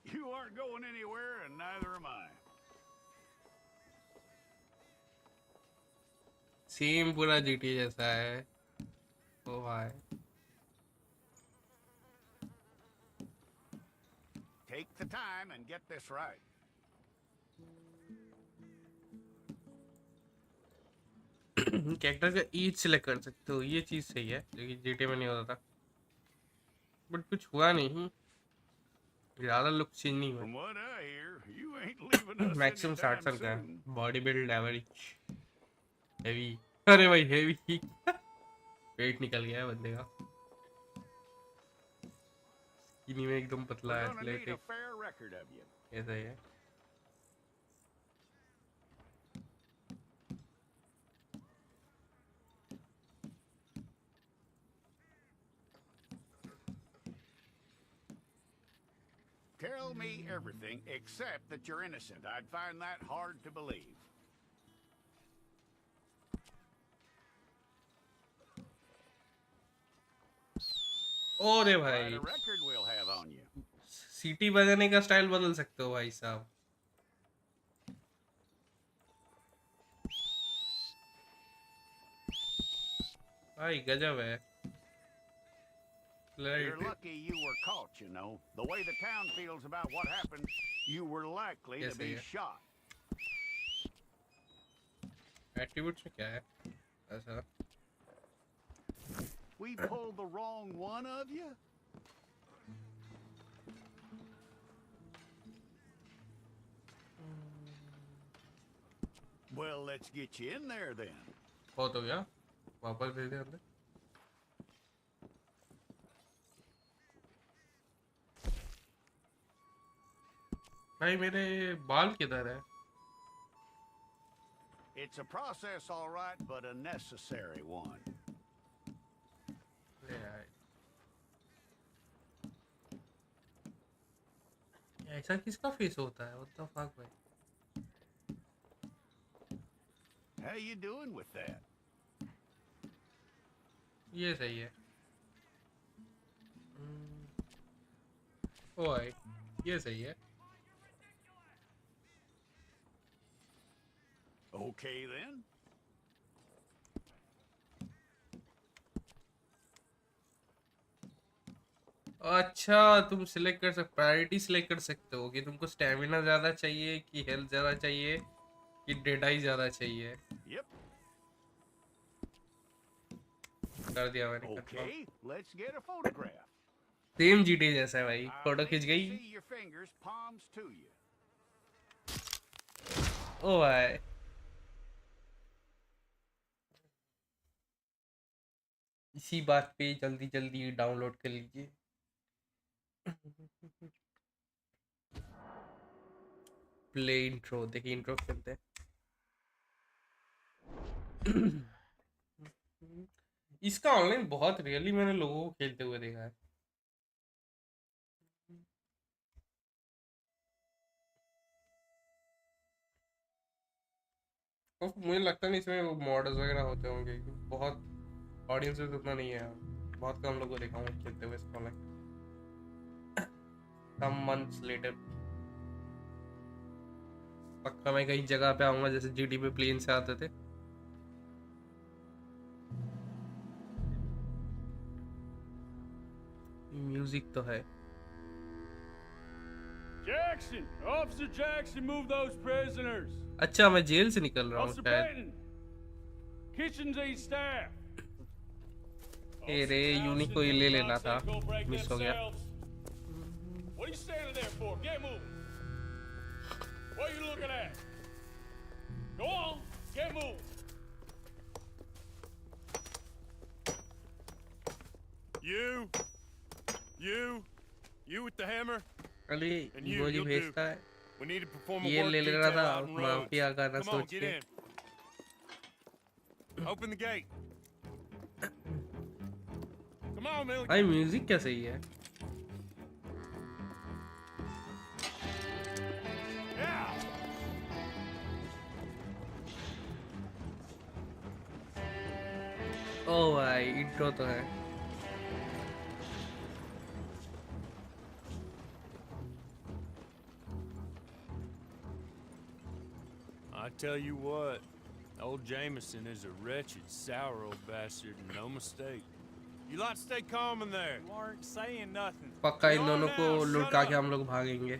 You aren't going anywhere, and neither am I. Same पूरा GTA जैसा है ओ भाई। Take the time and get this right. Character का एज सिलेक्ट कर सकते हो, ये चीज सही है जो कि जीटी में नहीं होता था, बट कुछ हुआ नहीं, ज्यादा लुक चेंज नहीं हुआ। From what I hear, you ain't leaving us maximum 60 anytime साल का है, soon. Body build average heavy. अरे भाई हैवी पेट निकल गया है बंदे का, स्किनी में एकदम पतला We're है, gonna need a athletic, fair record of you. ऐसा ही है। Tell me everything except that you're innocent. I'd find that hard to believe. अरे Quite भाई a record we'll have on you. सीटी बजाने का स्टाइल बदल सकते हो भाई साहब। भाई गजब है। You're lucky you were caught, you know. The way the town feels about what happened, you were likely to be shot. Attributes में क्या है ऐसा? We pulled the wrong one of you? Well, let's get you in there then. बहुत हो गया, वापस भेज दे अंदर। भाई मेरे बाल किधर है? It's a process, all right, but a necessary one. ऐसा किसका फेस होता है? What the fuck भाई? How you doing with that? ये सही है। ओए, ये सही है। Okay then. अच्छा तुम सिलेक्ट कर सकते, प्रायोरिटी सिलेक्ट कर सकते हो कि तुमको स्टैमिना ज्यादा चाहिए कि हेल्थ ज्यादा चाहिए कि डेडाई ज्यादा चाहिए। Yep. कर दिया मैंने। Okay, let's get a photograph. Same GT जैसा है भाई, फोटो खिंच गई। See your fingers, palms to you. ओ भाई इसी बात पे जल्दी जल्दी डाउनलोड कर लीजिए। प्ले इंट्रो, देखिए इंट्रो खेलते हैं। इसका ऑनलाइन बहुत रियली मैंने लोगों को खेलते हुए देखा है। और मुझे लगता नहीं इसमें वो मॉडल्स वगैरह होते होंगे, बहुत ऑडियंस उतना नहीं है, बहुत कम लोगों को देखा हूँ खेलते हुए इसको ऑनलाइन। some months later पक्का मैं कहीं जगह पे आऊंगा जैसे जीटी पे प्लेन से आते थे। म्यूजिक तो है। Jackson! Officer Jackson, move those prisoners! अच्छा मैं जेल से निकल रहा हूँ Officer शायद। Benton! Kitchens aid staff! ए रे यूनिक को ही ले लेना था, मिस हो गया। What are you standing there for? Get moving! What are you looking at? Go on, get moving! You with the hammer? अरे And you, इमोजी you'll भेजता do. है। We need to perform a ये work ले ले रहा detail था out on roads. Mafia का ना Come on, सोच get के। in. Open the gate. Come on, Millie. भाई म्यूजिक क्या सही है। ओ भाई इंट्रो तो है। I tell you what, old Jameson is a wretched, sour old bastard, and no mistake. You lot stay calm in there. You aren't saying nothing. पक्का इन दोनों को लुढ़का के हम लोग भागेंगे।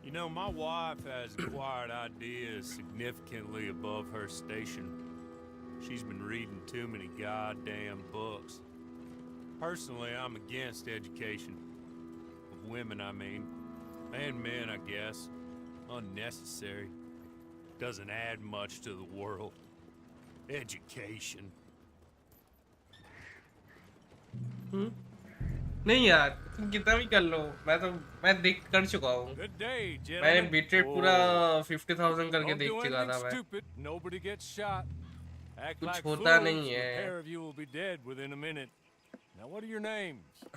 You know, my wife has acquired ideas significantly above her station. she's been reading too many goddamn books. Personally, I'm against education. Of women, I mean. And men, I guess. Unnecessary. Doesn't add much to the world. Education. नहीं यार तुम कितना भी कर लो मैं देख कर चुका हूँ मैंने बिटरेट पूरा 50,000 करके देख चुका था मैं कुछ होता नहीं है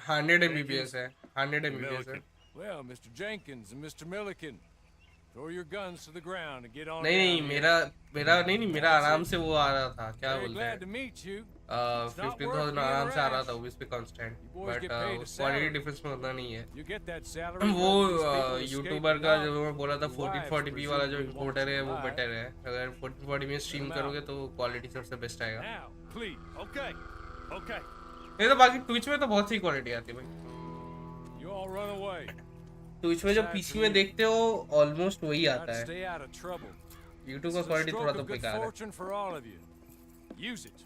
100 MBPS है 100 MBPS है Well, Mr. Jenkins and Mr. Milliken, throw your guns to the ground and get on नहीं मेरा आराम से वो आ रहा था क्या बोलते glad to meet you. 50,000 आराम से आ रहा था वो इस पे कांस्टेंट बट क्वालिटी डिफरेंस में उतना नहीं है वो यूट्यूबर का जो मैं बोला था 1440p वाला जो इंपोर्टर है वो बेटर है अगर 1440 में स्ट्रीम करोगे तो क्वालिटी सबसे बेस्ट आएगा नहीं तो बाकी ट्विच में तो बहुत सी क्वालिटी आती है भाई ट्विच में जो पीसी में देखते हो ऑलमोस्ट वही आता है यूट्यूब का क्वालिटी थोड़ा तो बेकार है Use it.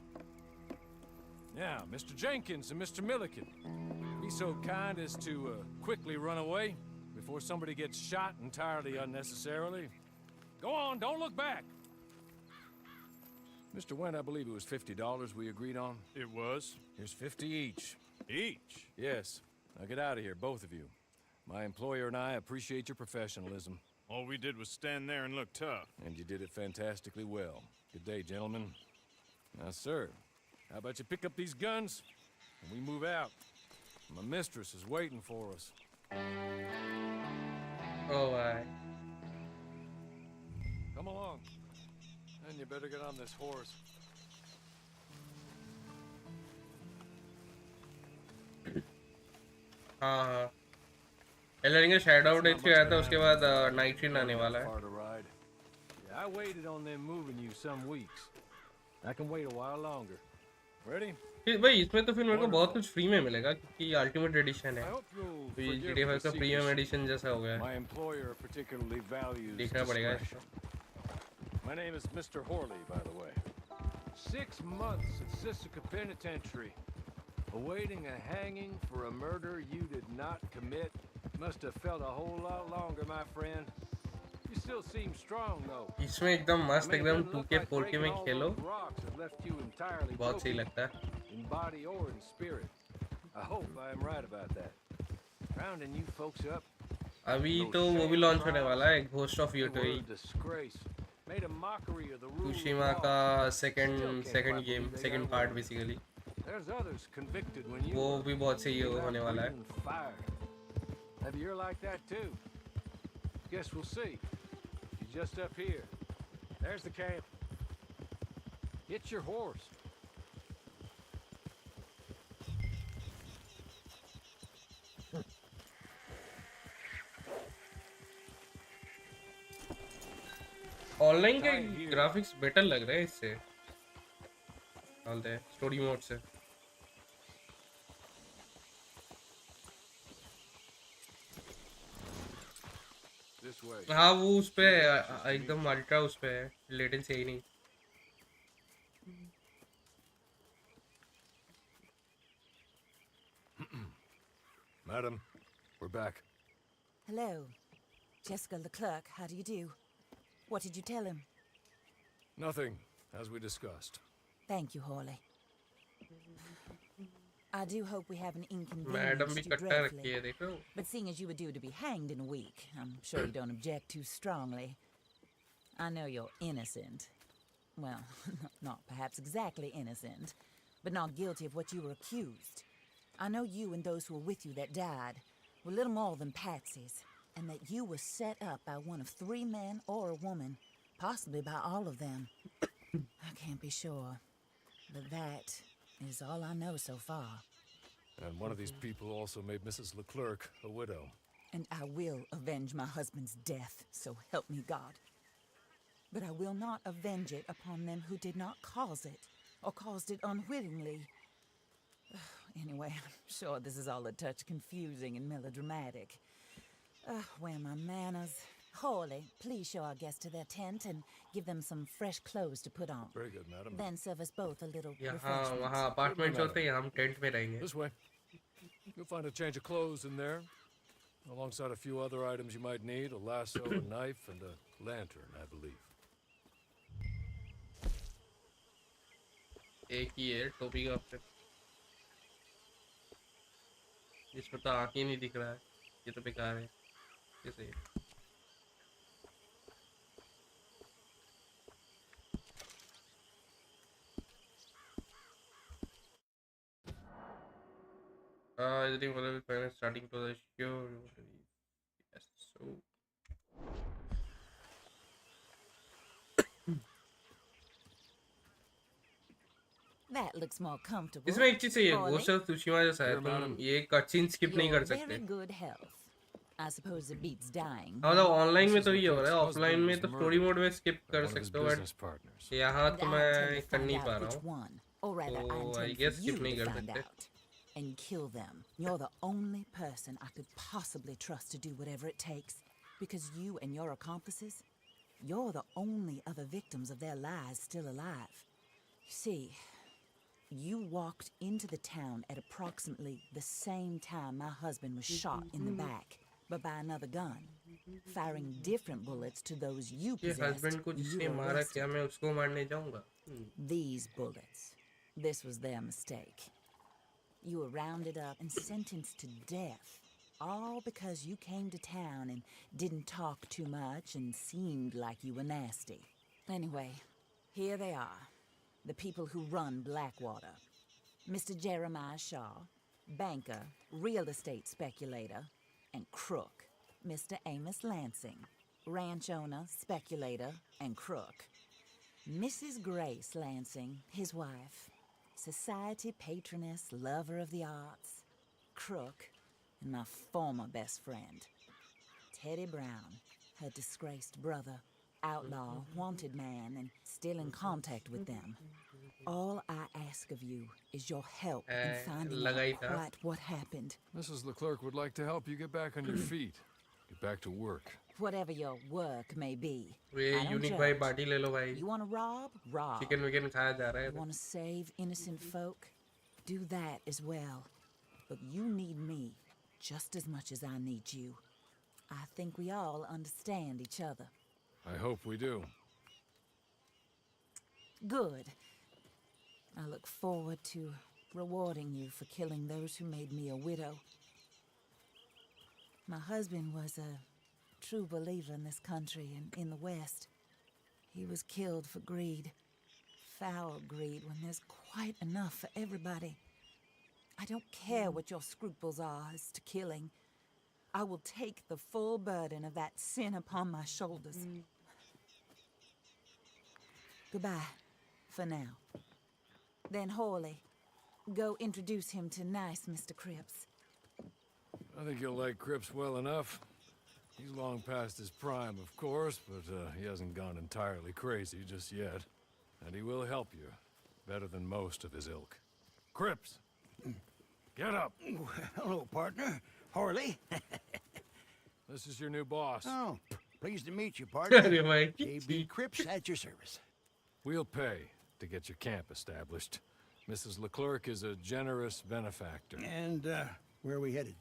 Now, Mr. Jenkins and Mr. Milliken, be so kind as to quickly run away before somebody gets shot entirely unnecessarily. Go on, don't look back. Mr. Wendt, I believe it was $50 we agreed on. It was. Here's 50 each. Each? Yes. Now get out of here, both of you. My employer and I appreciate your professionalism. All we did was stand there and look tough. And you did it fantastically well. Good day, gentlemen. Now, sir, how about you pick up these guns and we move out? My mistress is waiting for us. Oh, my. Come along. And you better get on this horse. हाँ एलरिंग का shadow out H आया था उसके बाद night rain आने वाला है I waited on them moving you some weeks. I can wait a while longer. Ready? भाई इसमें तो फिर मेरे को बहुत कुछ फ्री में मिलेगा क्योंकि अल्टीमेट एडिशन है तो ये GTA 5 का प्रीमियम एडिशन जैसा हो गया है My employer particularly values देखना पड़ेगा My name is Mr. Horley, by the way. 6 months at Sisika Penitentiary, awaiting a hanging for a murder you did not commit. Must have felt a whole lot longer, my friend. You still seem strong, though. इसमें एकदम मस्त एकदम 2K 4K में खेलो बहुत सही लगता है In body or in spirit. I hope I am right about that. Rounding you folks up. अभी तो वो भी लॉन्च होने वाला है घोस्ट ऑफ यूटोई तुशिमा का second game second part basically वो भी बहुत सही होने वाला है Have you like that too? Guess we'll see. You're just up here. There's the camp. Get your horse. Online के ग्राफिक्स बेटर लग रहे हैं इससे स्टोरी मोड से हाँ वो उस पे एकदम अल्ट्रा उस पे है लेटेंसी ही नहीं Madam, we're back. Hello. Jessica the clerk, how do you do? What did you tell him? Nothing, as we discussed. Thank you, Hawley. I do hope we haven't inconvenienced you dreadfully. But seeing as you were due to be hanged in a week, I'm sure you don't object too strongly. I know you're innocent. Well, not perhaps exactly innocent, but not guilty of what you were accused. I know you and those who were with you that died were little more than patsies, and that you were set up by one of 3 men or a woman, possibly by all of them. I can't be sure, but that is all I know so far. And one of these people also made Mrs. Leclerc a widow. And I will avenge my husband's death, so help me God. But I will not avenge it upon them who did not cause it, or caused it unwittingly. Anyway, I'm sure this is all a touch confusing and melodramatic. Where are my manners? Hawley, please show our guests to their tent and give them some fresh clothes to put on. Very good, madam. Then serve us both a little यहाँ refreshment. वहाँ apartment होते हैं, हम tent में रहेंगे. This way. You'll find a change of clothes in there, alongside a few other items you might need: a lasso, a knife, and a lantern, I believe. एक ही है टोपी का ऑप्शन. इस पर तो आँख ही नहीं दिख रहा है. ये तो बेकार है. कैसे? I think one of the finance starting to the show. Yes, so. That looks more comfortable. इसमें एक चीज़ है, Ghost of Tsushima जैसा है, तुम ये cutscene skip नहीं कर सकते. Very good health. I suppose it beats dying. हाँ, मतलब ऑनलाइन में तो ये हो रहा है, ऑफलाइन में तो स्टोरी मोड में skip कर सकते हो, बट यहाँ तो मैं कर नहीं पा रहा हूँ. तो I guess skip नहीं कर सकते. And kill them. You're the only person I could possibly trust to do whatever it takes, because you and your accomplices, you're the only other victims of their lies still alive. You see, you walked into the town at approximately the same time my husband was shot in the back, but by another gun, firing different bullets to those you possessed. These bullets. This was their mistake. You were rounded up and sentenced to death, all because you came to town and didn't talk too much and seemed like you were nasty. Anyway, here they are, the people who run Blackwater. Mr. Jeremiah Shaw, banker, real estate speculator, and crook. Mr. Amos Lansing, ranch owner, speculator, and crook. Mrs. Grace Lansing, his wife, society patroness, lover of the arts, crook, and my former best friend. Teddy Brown, her disgraced brother, outlaw, wanted man, and still in contact with them. All I ask of you is your help in finding out quite what happened. Mrs. Leclerc would like to help you get back on your feet. Get back to work. Whatever your work may be. Unique भाई party ले लो भाई. You want to rob? Rob. Chicken विकेन खाया जा रहा है. You want to save innocent folk? Do that as well. But you need me just as much as I need you. I think we all understand each other. I hope we do. Good. I look forward to rewarding you for killing those who made me a widow. My husband was a true believer in this country and in the West. He was killed for greed. Foul greed when there's quite enough for everybody. I don't care what your scruples are as to killing. I will take the full burden of that sin upon my shoulders. Goodbye, for now. Then Hawley, go introduce him to nice Mr. Cripps. I think you'll like Cripps well enough. He's long past his prime, of course, but he hasn't gone entirely crazy just yet. And he will help you, better than most of his ilk. Cripps! Get up! Hello, partner. Harley. This is your new boss. Oh, pleased to meet you, partner. Anyway. A.B. Cripps at your service. We'll pay to get your camp established. Mrs. Leclerc is a generous benefactor. And, where are we headed?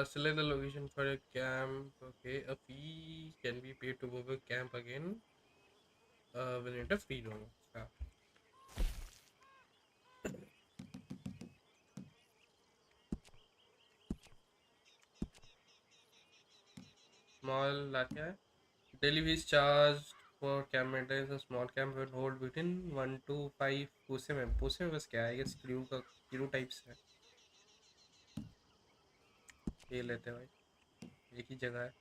Select the location for a camp. Okay, a fee can be paid to move a camp again. When it a free roam. Small क्या है? Daily fees charged for camp maintenance. A small camp will hold between 1 to 5 पूसे में बस क्या है? ये crew types है. ये लेते हैं भाई. एक ही जगह है.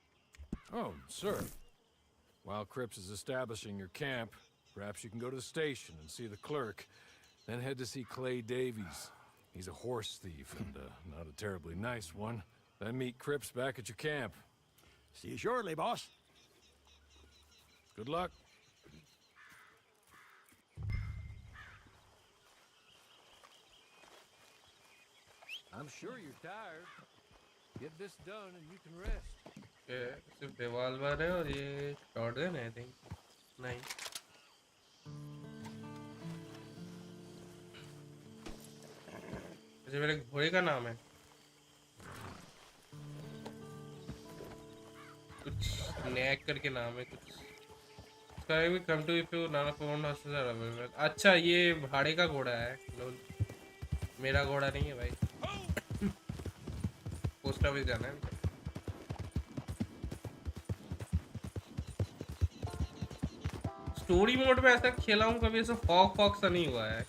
Oh, sir. While Cripps is establishing your camp, perhaps you can go to the station and see the clerk. Then head to see Clay Davies. He's a horse thief and not a terribly nice one. Then meet Cripps back at your camp. See you shortly, boss. Good luck. I'm sure you're tired. Get this done and you can rest. सिर्फ revolver है और ये shotgun है I think नहीं अच्छा मेरे घोड़े का नाम है कुछ नैक करके नाम है कुछ come to if you none of own houses are available अच्छा ये भाड़े का घोड़ा है मेरा घोड़ा नहीं है भाई पोस्ट ऑफिस जाना है स्टोरी मोड में ऐसा खेला हूँ कभी ऐसा फॉक सा नहीं हुआ है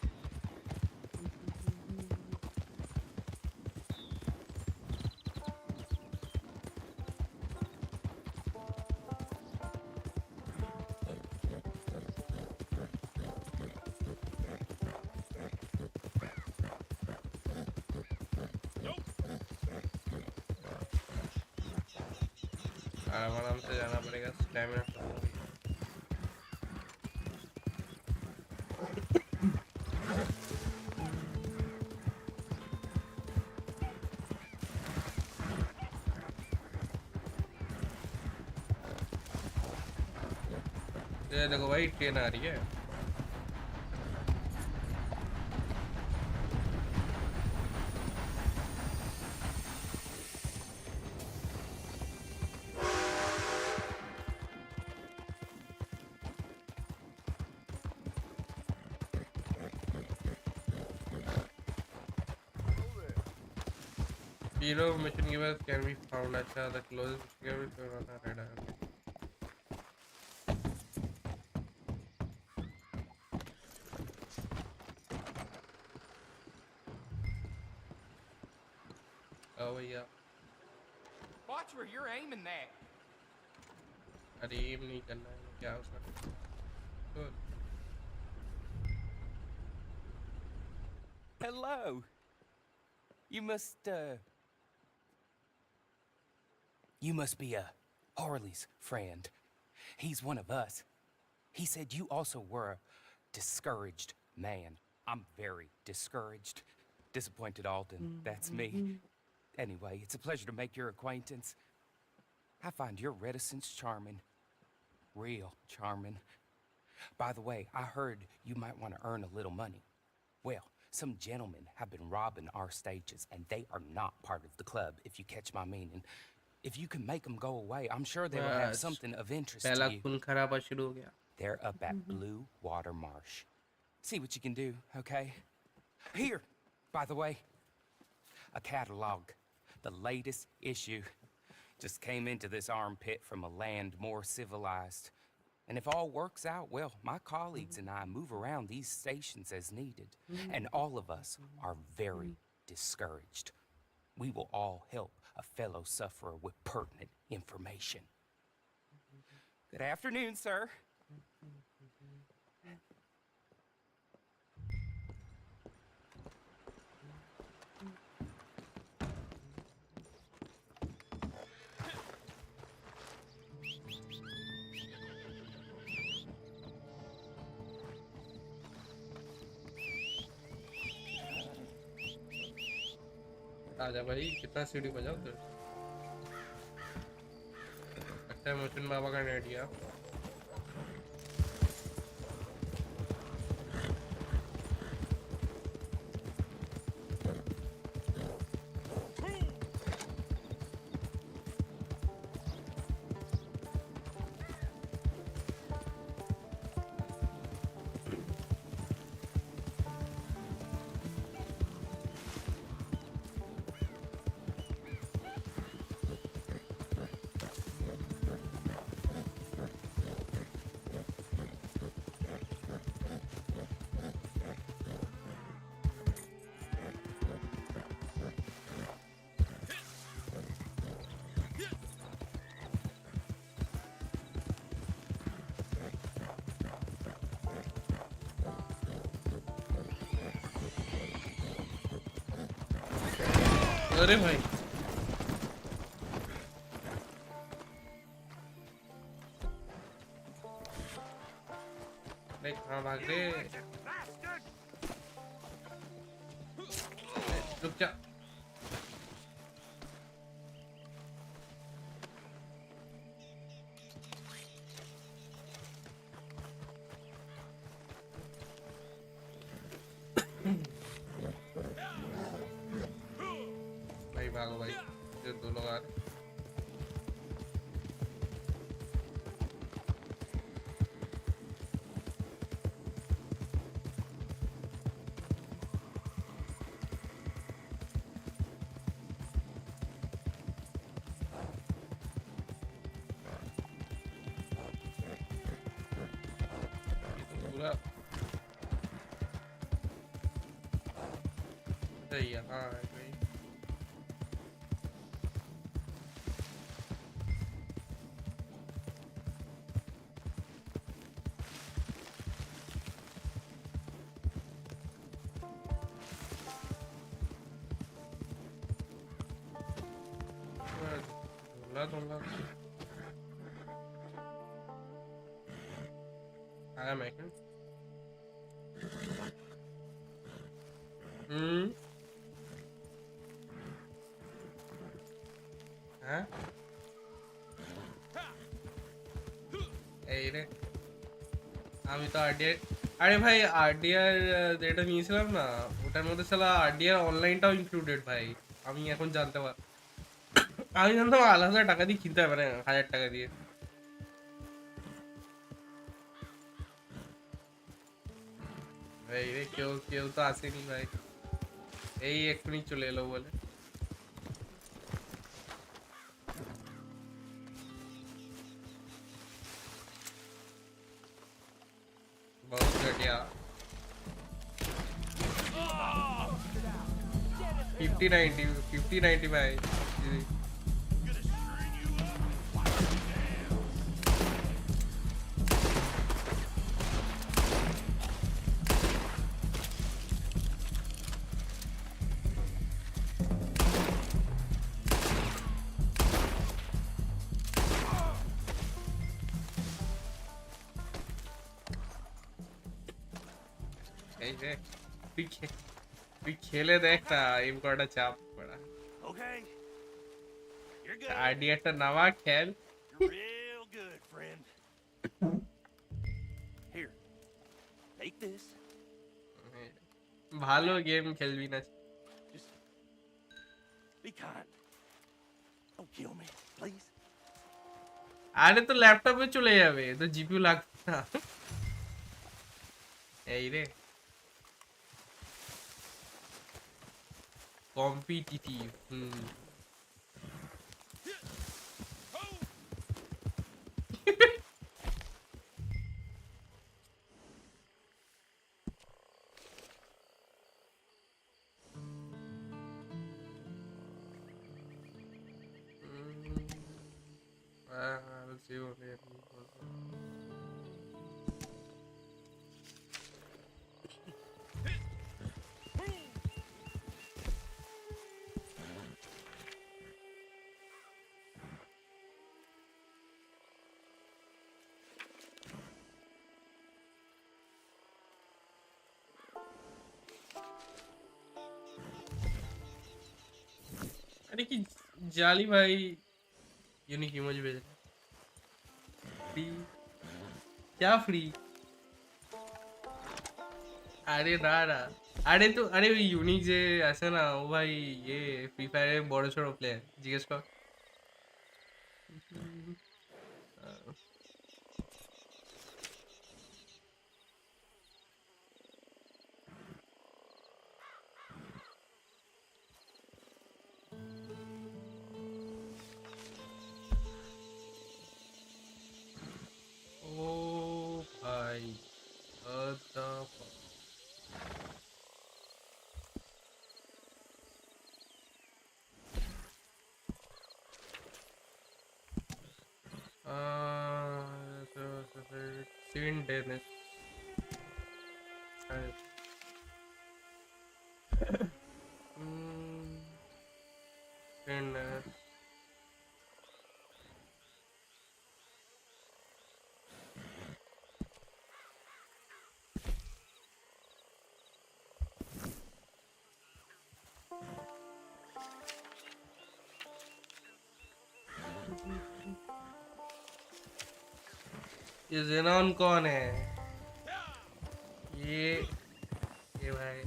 आराम से जाना पड़ेगा स्टैमिना ये देखो भाई ट्रेन आ रही है Zero mission givers can be found at the closest mission giver on the radar. Oh yeah. Watch where you're aiming that. अरे एम नहीं करना है क्या उसका Good. Hello. You must be Harley's friend. He's one of us. He said you also were a discouraged man. I'm very discouraged. Disappointed Alden, that's me. Anyway, it's a pleasure to make your acquaintance. I find your reticence charming. Real charming. By the way, I heard you might want to earn a little money. Well, some gentlemen have been robbing our stages, and they are not part of the club, if you catch my meaning. If you can make them go away, I'm sure they will have something of interest to you. They're up at Blue Water Marsh. See what you can do, okay? Here, by the way, a catalog. The latest issue. Just came into this armpit from a land more civilized. And if all works out, well, my colleagues and I move around these stations as needed. And all of us are very discouraged. We will all help a fellow sufferer with pertinent information. Good afternoon, sir. आजा भाई कितना सीढ़ी बजाओ तो अच्छा मोचन बाबा का net दिया अरे भाई नहीं कहाँ भाग गए रुक जा से 2 लोग आ रहे हैं। पूरा यहाँ है भाई। दूंगा आया मैं क्या हाँ এই রে আমি তো আরডিআর আরে ভাই আরডিআর যেটা নিয়েছিলাম না ওটার মধ্যে শালা আরডিআর অনলাইনটাও ইনক্লুডেড ভাই আমি এখন জানতে পার আমি জানতাম আলাদা টাকা দিয়ে কিনতে হবে না 1000 টাকা দিয়ে ভাই রে কেউ তো আসেনি ভাই এই এক্ষুনি চলে এলো বলে बहुत घटिया 50-90 भाई তুই খেলে দেখ না এম কটা চাপ পড়া Okay. You're good. আইডিয়াটা নামা খেল You're real good, friend. Here. Take this. ভালো গেম খেলবি না Just be kind. Don't kill me, please. আরে তো ল্যাপটপে চলে যাবে তো জিপিইউ লাগবে না এই রে competitive let's see what we have. अरे कि जाली भाई यूनिक इमोजी भेज फ्री क्या फ्री अरे ना अरे तो अरे यूनिक जे ऐसे ना वो भाई ये फ्री फायर में बड़े छोड़ो प्लेयर जिज्ञेस कर Dennis. ये जेनॉन कौन है ये भाई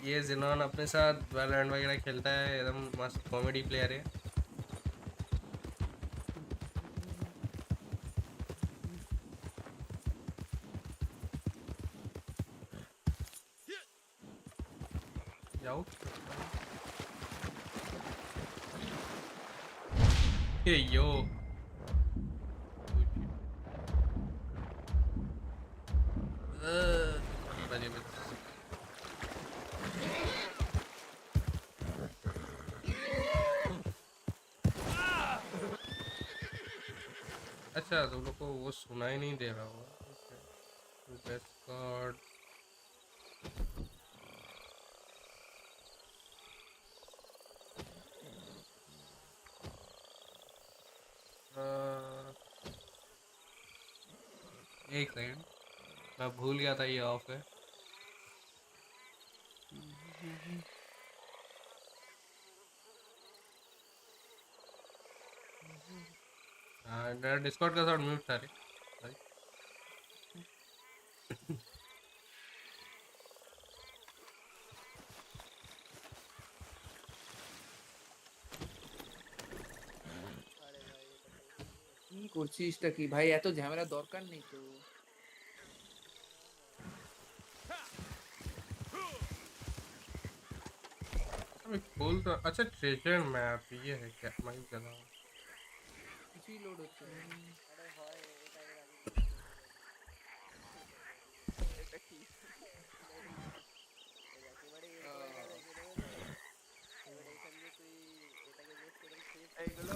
ये जिनोन अपने साथ वैलोरेंट वगैरह खेलता है, एकदम मस्त कॉमेडी प्लेयर है। जाओ ये यो बजे बजे अच्छा तुम लोग को वो सुनाई नहीं दे रहा होगा। बेस्ट कार्ड एक सेकंड, मैं भूल गया था ये ऑफ है। हाँ डिस्कॉर्ड का साउंड म्यूट था रे भाई। কি করছিসটা কি ভাই? এত ঝামেলা দরকার নেই তো। अबे खोल तो अच्छा ट्रेजर मैप ये है क्या? मैं ही चला हूँ। কিছুই লোড হচ্ছে না। এটা কি এইগুলো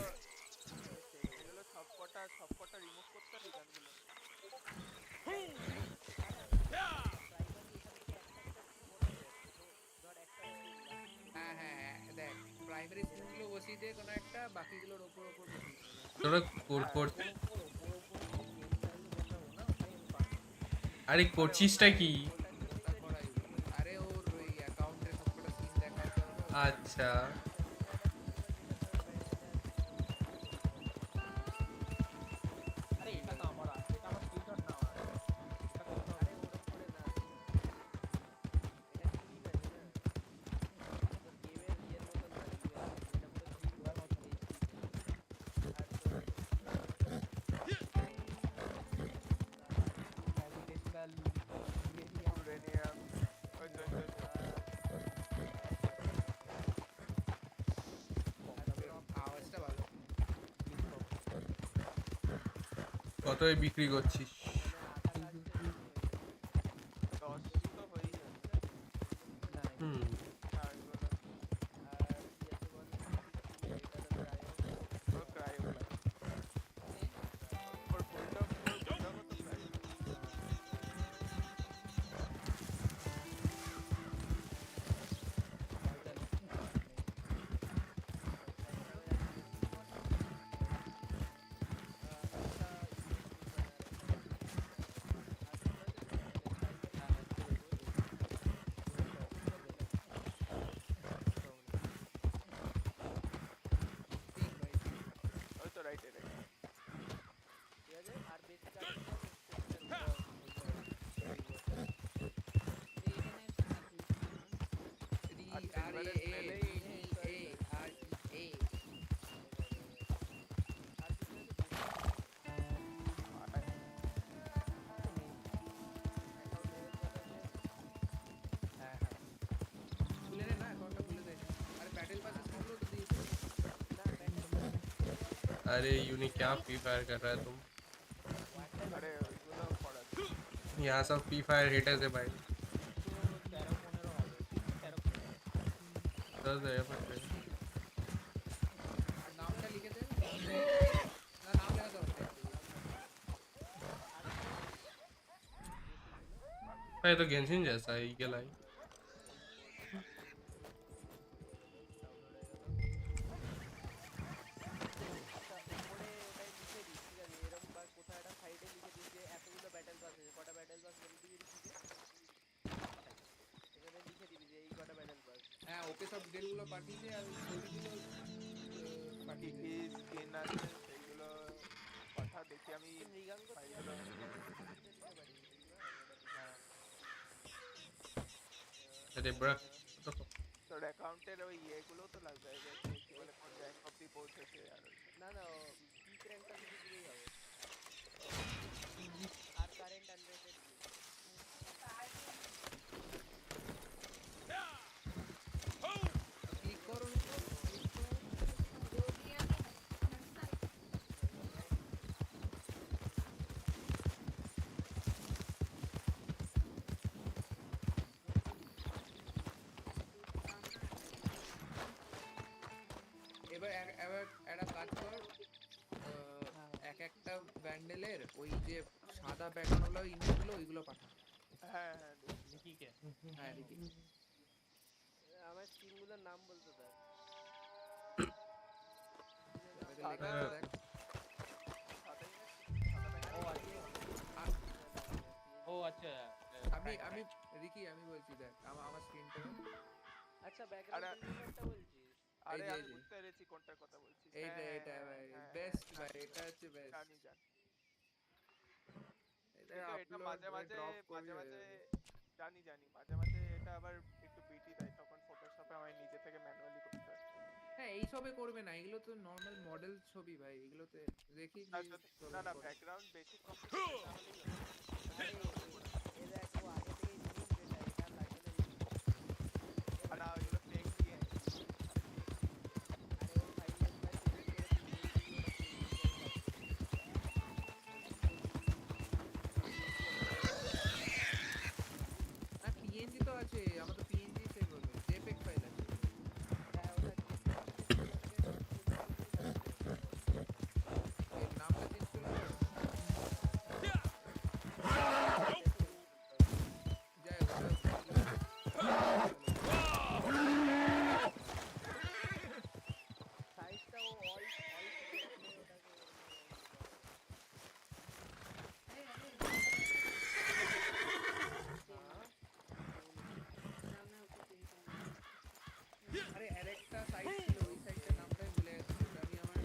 সবকটা রিমুভ করতে হবে গানগুলো। হ্যাঁ হ্যাঁ দেখ প্রাইমারি স্কুলগুলো বসিয়ে দিয়ে কোনো একটা, বাকিগুলোর ওপর বসিয়ে দে। चलो কোড আরে কোচিসটা কি? আরে ওর ওই অ্যাকাউন্টে সবকটা স্কিন দেখাও। আচ্ছা কতই বিক্রি করছিস? अरे यूनी क्या फ्री फायर कर रहा है तुम? यहाँ सब फ्री फायर हिटर्स है भाई। दस है भाई तो गेंशिन जैसा है क्या लाई? হ্যাঁ ওকে সব ডিটেলগুলো পাঠিয়ে দে, আর ছবিগুলো পাঠিয়ে দে। স্ক্রিন আছে সেইগুলো কথা দেখি আমি ফাইলগুলো। अरे ब्रो তোর অ্যাকাউন্টের ওই ইয়েগুলো তো লাগবে যে কি বলে কোন র্যাঙ্ক অবধি পৌঁছেছে আর না না পিক র্যাঙ্কটা শুধু দিলেই হবে আর কারেন্ট আনরেটেড ক্লিক করো এবার একটা কাজ কর এক একটা ব্যান্ডেলের ওই যে সাদা প্যাটার্নগুলো ইমেজগুলো ওইগুলো পাঠা হ্যাঁ রিকিকে হ্যাঁ রিকি আমার স্কিনগুলোর নাম বলতে দেখ ও আচ্ছা আমি রিকি আমি বলছি দেখ আমার স্ক্রিনটা আচ্ছা ব্যাকগ্রাউন্ডটা বলছিস আরে আমি বুঝতে পেরেছি কোনটার কথা বলছিস এইটা ভাই বেস্ট ভাই এটা হচ্ছে বেস্ট জানি এটা মাঝে মাঝে জানি মাঝে মাঝে এটা আবার একটু বিটি দেয় তখন ফটোশপে আমায় নিজে থেকে ম্যানুয়ালি করতে হয় হ্যাঁ এই সবে করবে না এগুলো তো নরমাল মডেল ছবি ভাই এগুলোতে দেখি না ব্যাকগ্রাউন্ড বেসিক কম্পিউটার না হলেই এই দেখো আগে থেকেই জিনিস এটা লাগবে না না ওইগুলো ফেক দিয়ে পিএনজি তো আছে আমার তো পিএনজি সেভ হবে জেপিইজি ফাইল আছে এর নামটা চেঞ্জ করে যাই সাইজটা ও অল আরে আরেকটা সাইট ছিল ওই সাইটটার নামটা ভুলে গেছি আমি আমার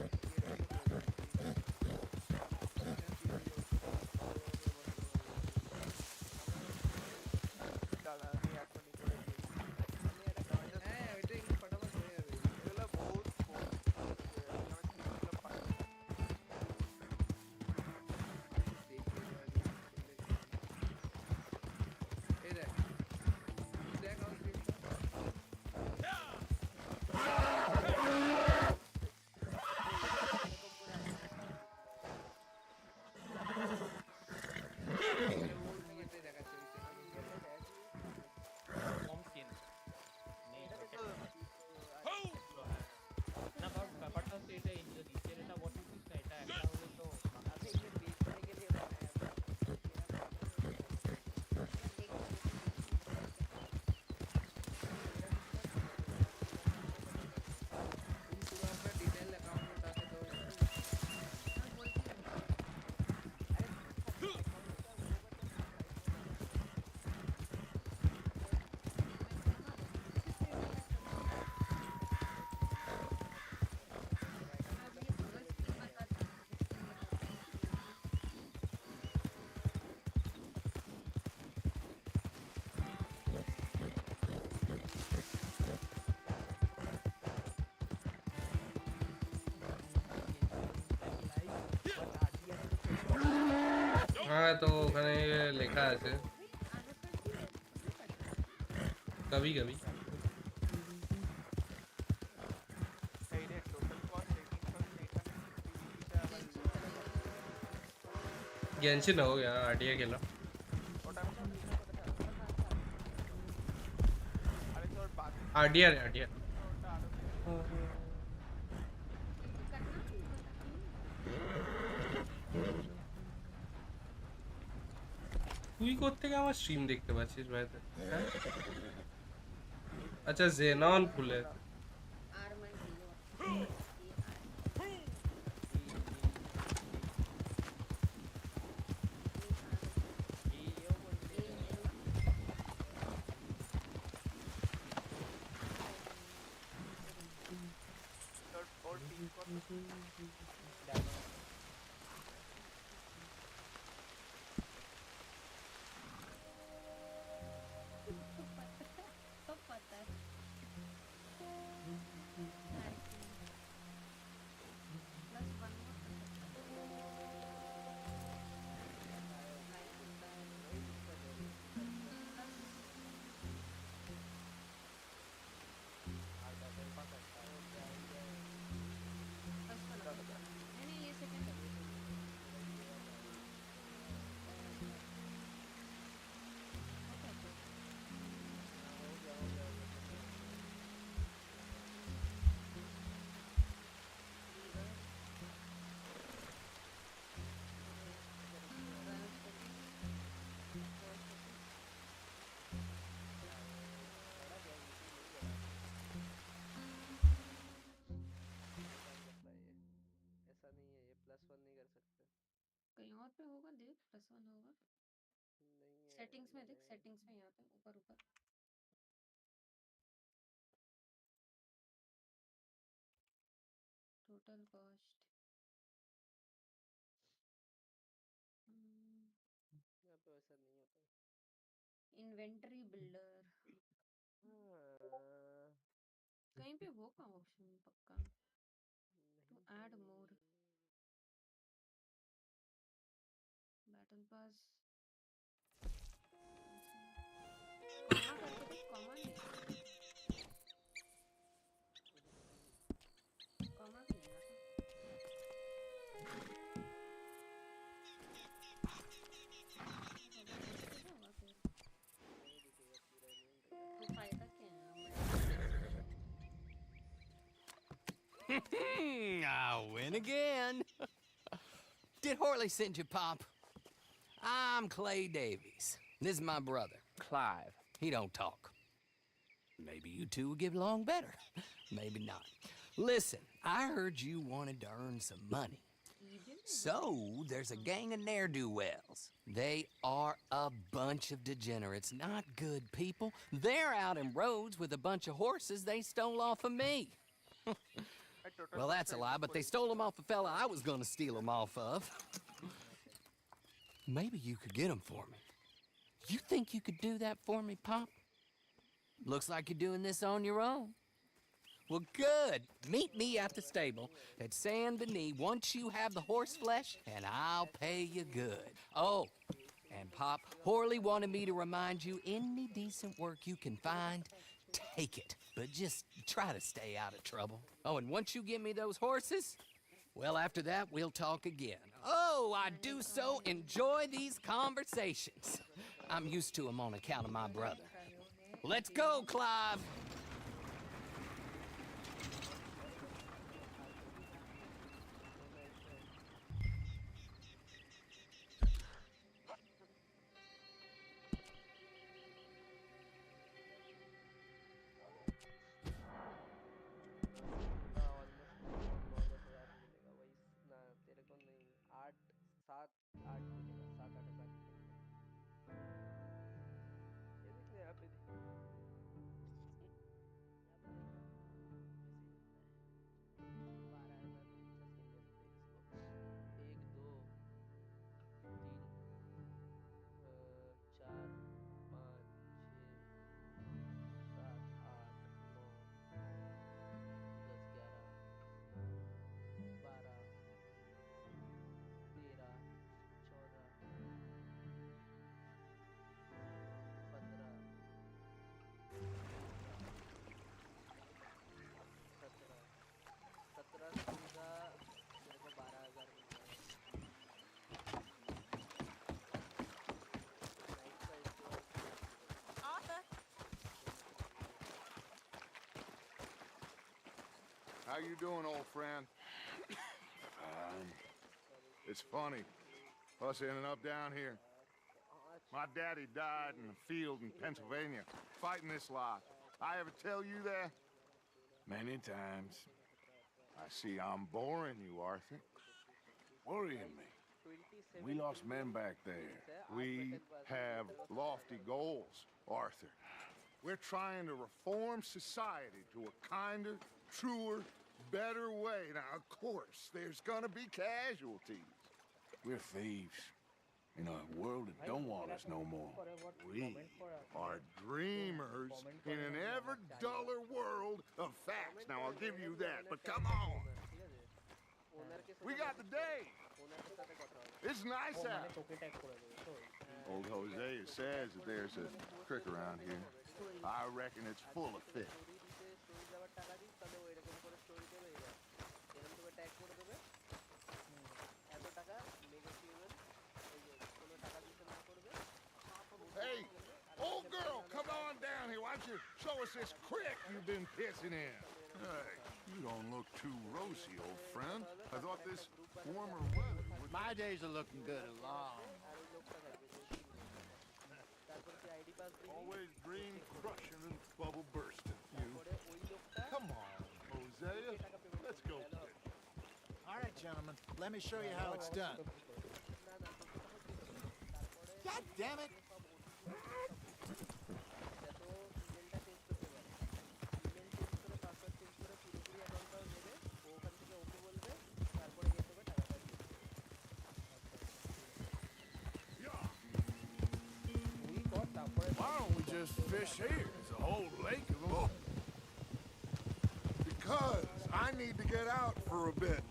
দাদা আমি এখনই করে দিই হ্যাঁ ওইটা একটু ফটাফট হয়ে যাবে এগুলো বহুত আমি আমার স্ক্রিনগুলো পাই এই দেখ দেখ আমার हाँ तो ওখানে লেখা আছে कभी कभी Genshin हो गया RDR खेला RDR তুই কোত্থেকে আমার স্ট্রিম দেখতে পাচ্ছিস ভাই আচ্ছা জেনন খুলে पे होगा देख +1 होगा सेटिंग्स में देख सेटिंग्स में यहाँ पे ऊपर ऊपर टोटल कॉस्ट यहाँ पे वैसा नहीं होता है इन्वेंटरी बिल्डर कहीं पे होगा ऑप्शन पक्का to add more battle pass comma करके देख कॉमा नहीं कॉमा भी नहीं आता तो फायदा क्या है I win again. Did Horley send you, Pop? I'm Clay Davies. This is my brother, Clive. He don't talk. Maybe you two will get along better. Maybe not. Listen, I heard you wanted to earn some money. So, there's a gang of ne'er-do-wells. They are a bunch of degenerates, not good people. They're out in roads with a bunch of horses they stole off of me. Well, that's a lie, but they stole them off a fella I was gonna steal them off of. Maybe you could get them for me. You think you could do that for me, Pop? Looks like you're doing this on your own. Well, good. Meet me at the stable at Saint Denis once you have the horse flesh, and I'll pay you good. Oh, and Pop, Horley wanted me to remind you, any decent work you can find, take it. But just try to stay out of trouble. Oh, and once you give me those horses, well, after that, we'll talk again. Oh, I do so enjoy these conversations. I'm used to them on account of my brother. Let's go, Clive. तेरे को नहीं 8 मिलेगा 7-8 हजार मिलेगा ये देख ले यहाँ पे देख यहाँ पे देखना वैसे ही मिलता है 12,000 50 स्किन मिलते हैं इसको 1 2 3 4 5 6 7 8 9 10 11 12 13 14 15 17 स्किन का मेरे को 12,000 मिलता है How you doing, old friend? It's funny, us ending up down here. My daddy died in the field in Pennsylvania, fighting this lot. I ever tell you that? Many times. I see I'm boring you, Arthur. Worrying me. We lost men back there. We have lofty goals, Arthur. We're trying to reform society to a kinder, truer, better way. Now, of course, there's gonna be casualties. We're thieves in a world that don't want us no more. We are dreamers in an ever duller world of facts. Now, I'll give you that, but come on. We got the day. It's nice out. Old Hosea says that there's a creek around here. I reckon it's full of fish. Hey, old girl, come on down here. Why don't you show us this creek you've been pissing in? Hey, you don't look too rosy, old friend. I thought this warmer weather would... My days are looking good along. Always dream crushing and bubble bursting. You. Come on, Hosea. Let's go. All right, gentlemen. Let me show you how it's done. God damn it! Why don't we just fish here? There's a whole lake of them. Because I need to get out for a bit.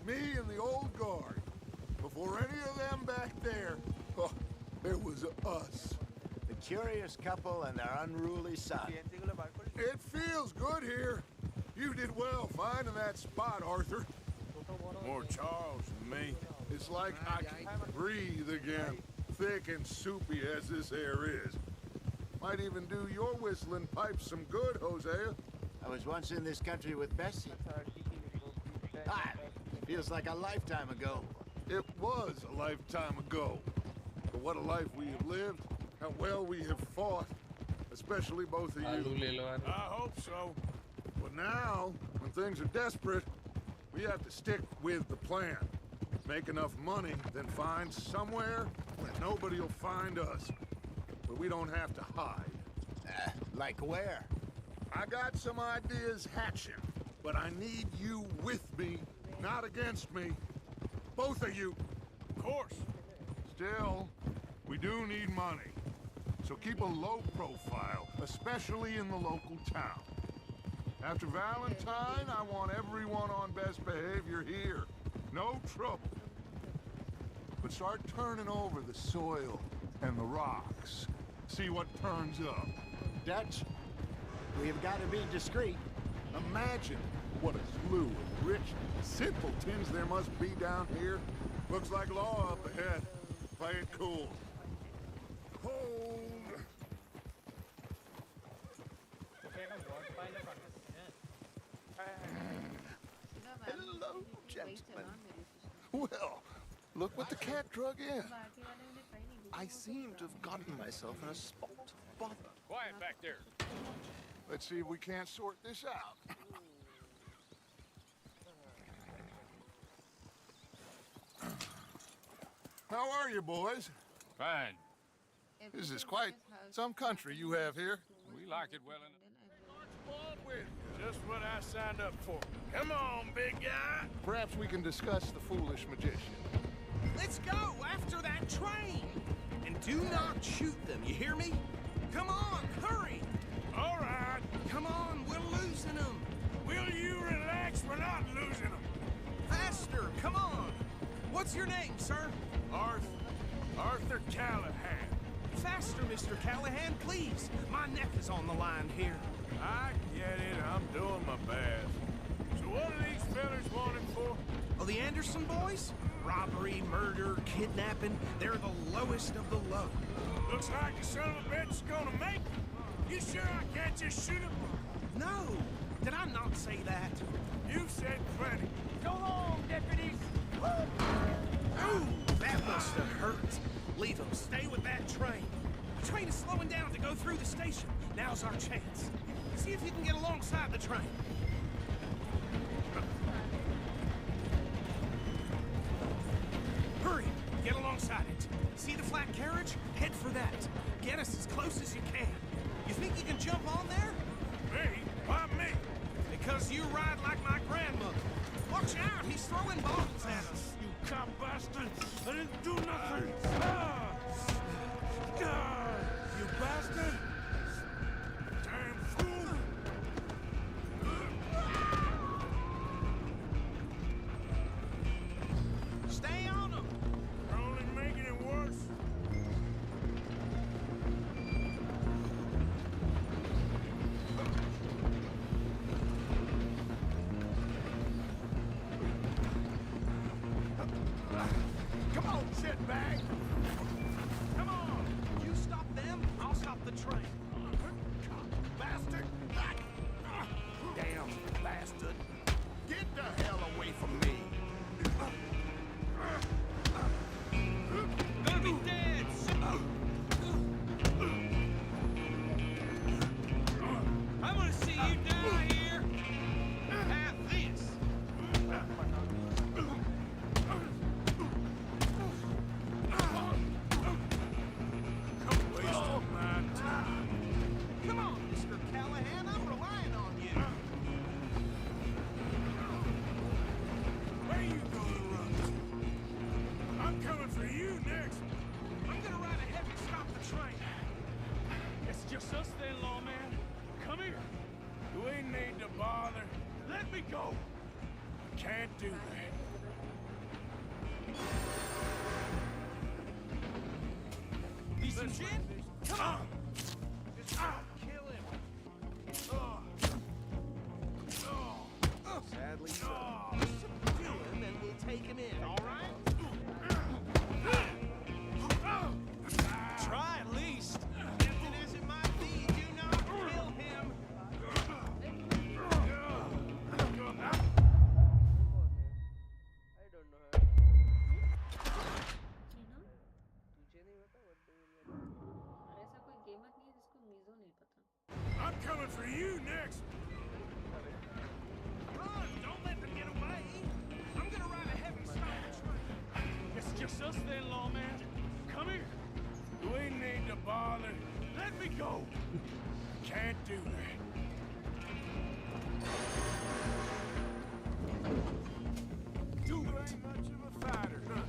Me and the old guard. Before any of them back there, it was us. The curious couple and their unruly son. It feels good here. You did well finding that spot, Arthur. More Charles than me. It's like I can breathe again, thick and soupy as this air is. Might even do your whistling pipes some good, Hosea. I was once in this country with Bessie. Feels like a lifetime ago. It was a lifetime ago. But what a life we have lived, how well we have fought, especially both of you. I hope so. But now, when things are desperate, we have to stick with the plan. Make enough money, then find somewhere where nobody will find us. Where we don't have to hide. Like where? I got some ideas hatching, but I need you with me, not against me. Both of you. Of course. Still, we do need money. So keep a low profile, especially in the local town. After Valentine, I want everyone on best behavior here. No trouble. But start turning over the soil and the rocks. See what turns up. Dutch, we've got to be discreet. Imagine what a slew of rich simpletons there must be down here. Looks like law up ahead. Play it cool. Hold. Hello, gentlemen. Well, look what the cat drug in. I seem to have gotten myself in a spot of bother. Quiet back there. Let's see if we can't sort this out. How are you, boys? Fine. This is quite some country you have here. We like it well enough. Just what I signed up for. Come on, big guy. Perhaps we can discuss the foolish magician. Let's go after that train! And do not shoot them, you hear me? Come on, hurry! All right. Come on, we're losing them. Will you relax? We're not losing them. Faster, come on! What's your name, sir? Arthur Callahan. Faster, Mr. Callahan, please. My neck is on the line here. I get it. I'm doing my best. So what are these fellas wanted for? Oh, the Anderson boys? Robbery, murder, kidnapping. They're the lowest of the low. Looks like the son of a bitch is gonna make it. You sure I can't just shoot him? No. Did I not say that? You said plenty. Go on, deputies! Ooh, that must have hurt. Leave them. Stay with that train. The train is slowing down to go through the station. Now's our chance. See if you can get alongside the train. Hurry! Get alongside it. See the flat carriage? Head for that. Get us as close as you can. You think you can jump on there? Me? Why me? Because you ride like my grandmother. Watch out! He's throwing bottles at us. You cop bastard! I didn't do nothing! You bastard! Damn fool! Stay on him! You're only making it worse. Come on, shitbag! Come on! You stop them, I'll stop the train. Bastard! Damn bastard. Get the hell away from me! Gonna be dead soon. I'm gonna see you die here. Have this. go. I can't do that. Need some gin? Come on! Just kill him. Sadly, subdue him and we'll take him in, all right? Try at least. Tempted as it might be, do not kill him. ऐसा कोई gamer नहीं है जिसको meso नहीं पता। I'm coming for you next. Run! Don't let them get away. I'm gonna ride ahead and stop the train. It's just us then, lawman. Come here. We need to bother. Let me go. Can't do that. You ain't much of a fighter, huh?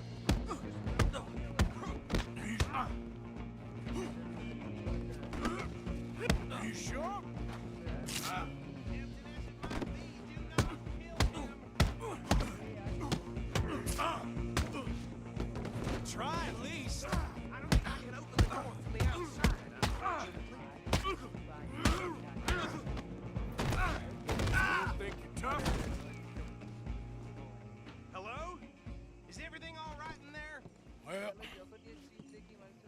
You sure? Try at least. I don't think I can open the door from the outside, unfortunately. You think you're tough? Hello? Is everything all right in there? Well,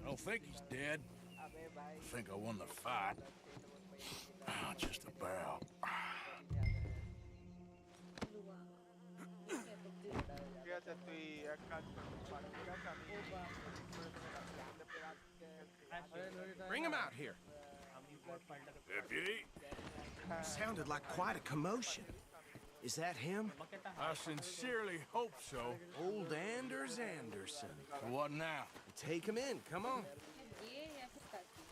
I don't think he's dead. I think I won the fight. Just about. ঠিক আছে তুই এক কাজ কর ঠিক আছে আমি Bring him out here. Deputy? Sounded like quite a commotion. Is that him? I sincerely hope so. Old Anders Anderson. What now? Take him in, come on. ये या फिर काकी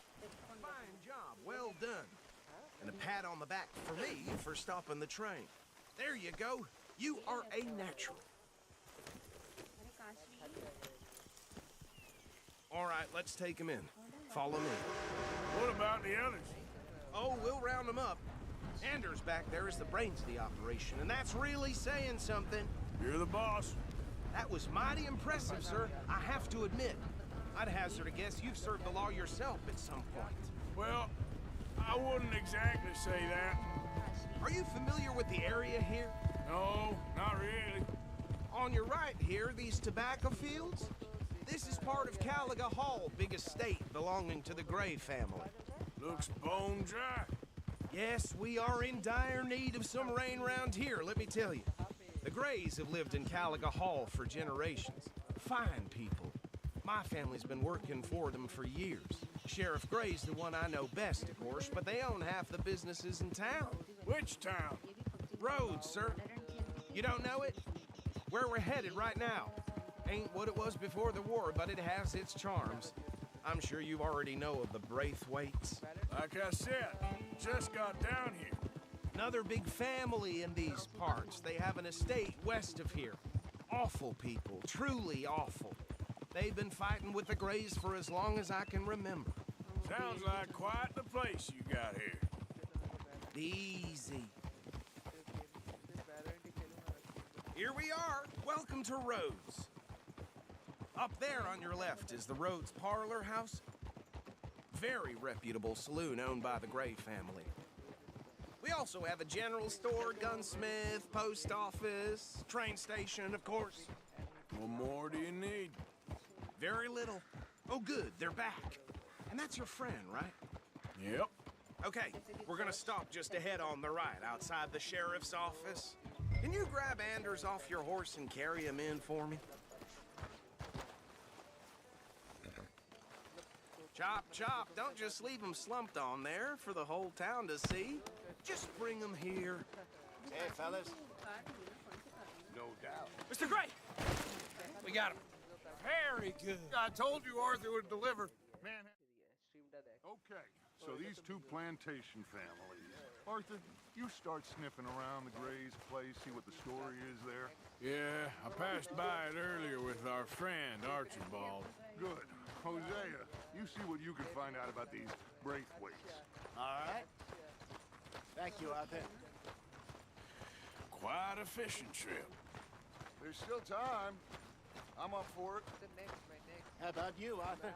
Fine job, well done. And a pat on the back for me for stopping the train. There you go. You are a natural. अरे Kashi All right, let's take him in. Follow me. What about the others? Oh, we'll round them up. Anders back there is the brains of the operation, and that's really saying something. You're the boss. That was mighty impressive, sir. I have to admit. I'd hazard a guess you've served the law yourself at some point. Well, I wouldn't exactly say that. Are you familiar with the area here? No, not really. On your right here, these tobacco fields? This is part of Caliga Hall, big estate belonging to the Gray family. Looks bone dry. Yes, we are in dire need of some rain round here, let me tell you. The Grays have lived in Caliga Hall for generations. Fine people. My family's been working for them for years. Sheriff Gray's the one I know best, of course, but they own half the businesses in town. Which town? Rhodes, sir. You don't know it? Where we're headed right now. Ain't what it was before the war, but it has its charms. I'm sure you already know of the Braithwaites. Like I said, just got down here. Another big family in these parts. They have an estate west of here. Awful people, truly awful. They've been fighting with the Grays for as long as I can remember. Sounds like quite the place you got here. Easy. Here we are. Welcome to Rhodes. Up there on your left is the Rhodes Parlor House. Very reputable saloon owned by the Gray family. We also have a general store, gunsmith, post office, train station, of course. What more do you need? Very little. Oh, good, they're back. And that's your friend, right? Yep. Okay, we're gonna stop just ahead on the right, outside the sheriff's office. Can you grab Anders off your horse and carry him in for me? Chop, chop, don't just leave him slumped on there for the whole town to see. Just bring him here. Hey, fellas. No doubt. Mr. Gray! We got him. Very good. I told you Arthur would deliver. Man. Okay, so these two plantation families. Arthur, you start sniffing around the Gray's place, see what the story is there. Yeah, I passed by it earlier with our friend, Archibald. Good. Hosea, you see what you can find out about these Braithwaites. All right. Thank you, Arthur. Quite a fishing trip. There's still time. I'm up for it. How about you, Arthur?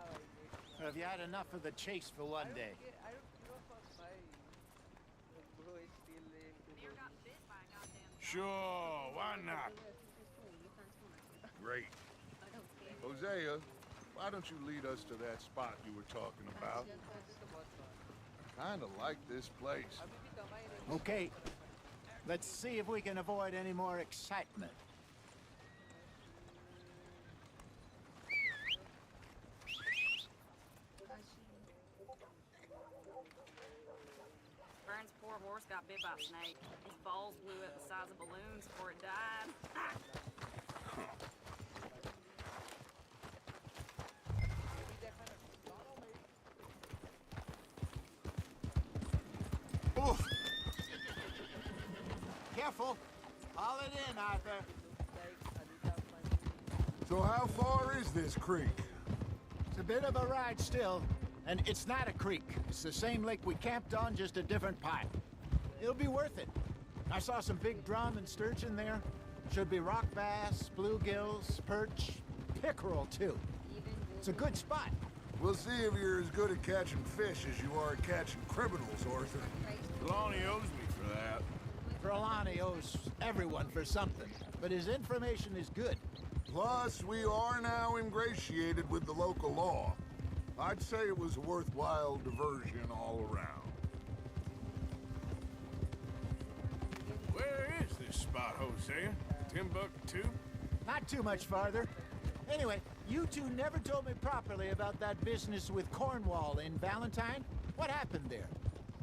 Or have you had enough of the chase for one day? I don't give a fuck, bhai. Bro is still into Sure, why not? Great. Hosea, why don't you lead us to that spot you were talking about? I kinda like this place. Okay. Let's see if we can avoid any more excitement. Vern's poor horse got bit by a snake. His balls blew up the size of balloons before it died. Oof. Careful. Haul it in, Arthur. So how far is this creek? It's a bit of a ride still, and it's not a creek. It's the same lake we camped on, just a different pipe. It'll be worth it. I saw some big drum and sturgeon there. Should be rock bass, bluegills, perch, pickerel too. It's a good spot. We'll see if you're as good at catching fish as you are at catching criminals, Arthur. Trelawney owes me for that. Trelawney owes everyone for something, but his information is good. Plus, we are now ingratiated with the local law. I'd say it was a worthwhile diversion all around. Where is this spot, Hosea? Timbuktu? Not too much farther. Anyway, you two never told me properly about that business with Cornwall in Valentine. What happened there?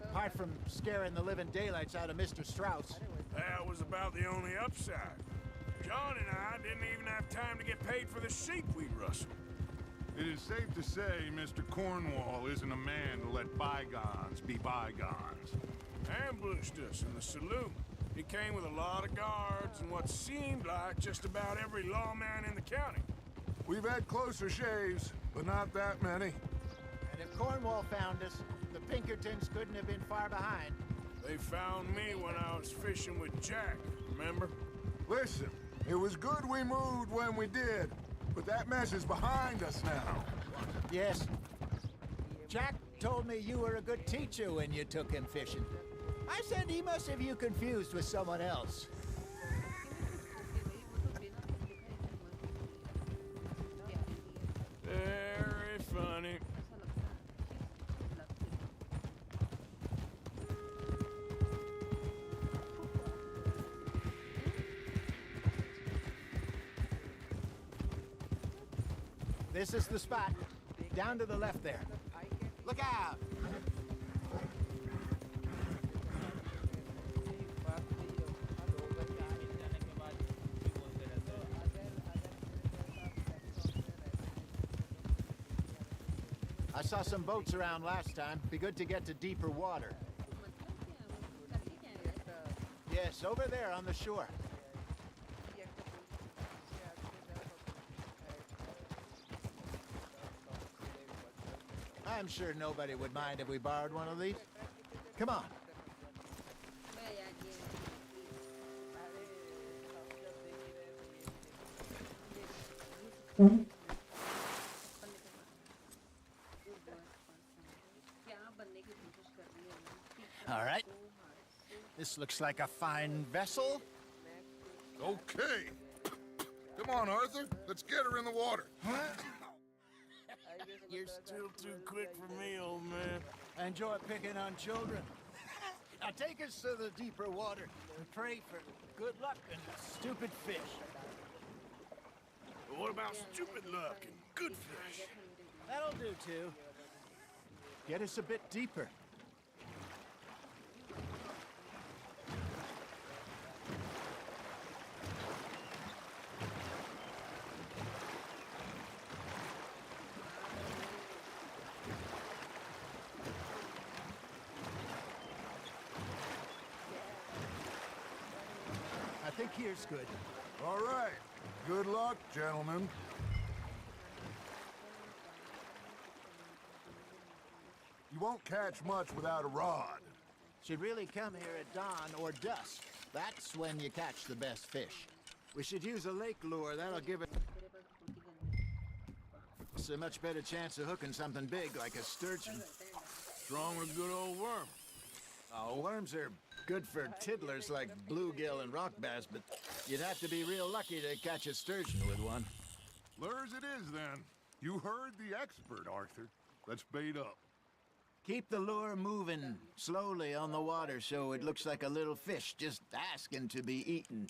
Apart from scaring the living daylights out of Mr. Strauss. That was about the only upside. John and I didn't even have time to get paid for the sheep we'd rustled. It is safe to say Mr. Cornwall isn't a man to let bygones be bygones. Ambushed us in the saloon. He came with a lot of guards and what seemed like just about every lawman in the county. We've had closer shaves, but not that many. And if Cornwall found us, the Pinkertons couldn't have been far behind. They found me when I was fishing with Jack, remember? Listen, it was good we moved when we did, but that mess is behind us now. Yes. Jack told me you were a good teacher when you took him fishing. I said he must have you confused with someone else. Very funny. This is the spot. Down to the left there. Look out! I saw some boats around last time. Be good to get to deeper water. Yes, over there on the shore. I'm sure nobody would mind if we borrowed one of these. Come on. All right. This looks like a fine vessel. Okay. Come on, Arthur. Let's get her in the water. You're still too quick for me, old man. I enjoy picking on children. Now take us to the deeper water and pray for good luck and stupid fish. But what about stupid luck and good fish? That'll do, too. Get us a bit deeper. I think here's good. All right. Good luck, gentlemen. You won't catch much without a rod. Should really come here at dawn or dusk. That's when you catch the best fish. We should use a lake lure. That'll give us a much better chance of hooking something big like a sturgeon. Strong with good old worm. Oh, worms are good for tiddlers like bluegill and rock bass, but you'd have to be real lucky to catch a sturgeon with one. Lures it is, then. You heard the expert, Arthur. Let's bait up. Keep the lure moving slowly on the water so it looks like a little fish just asking to be eaten.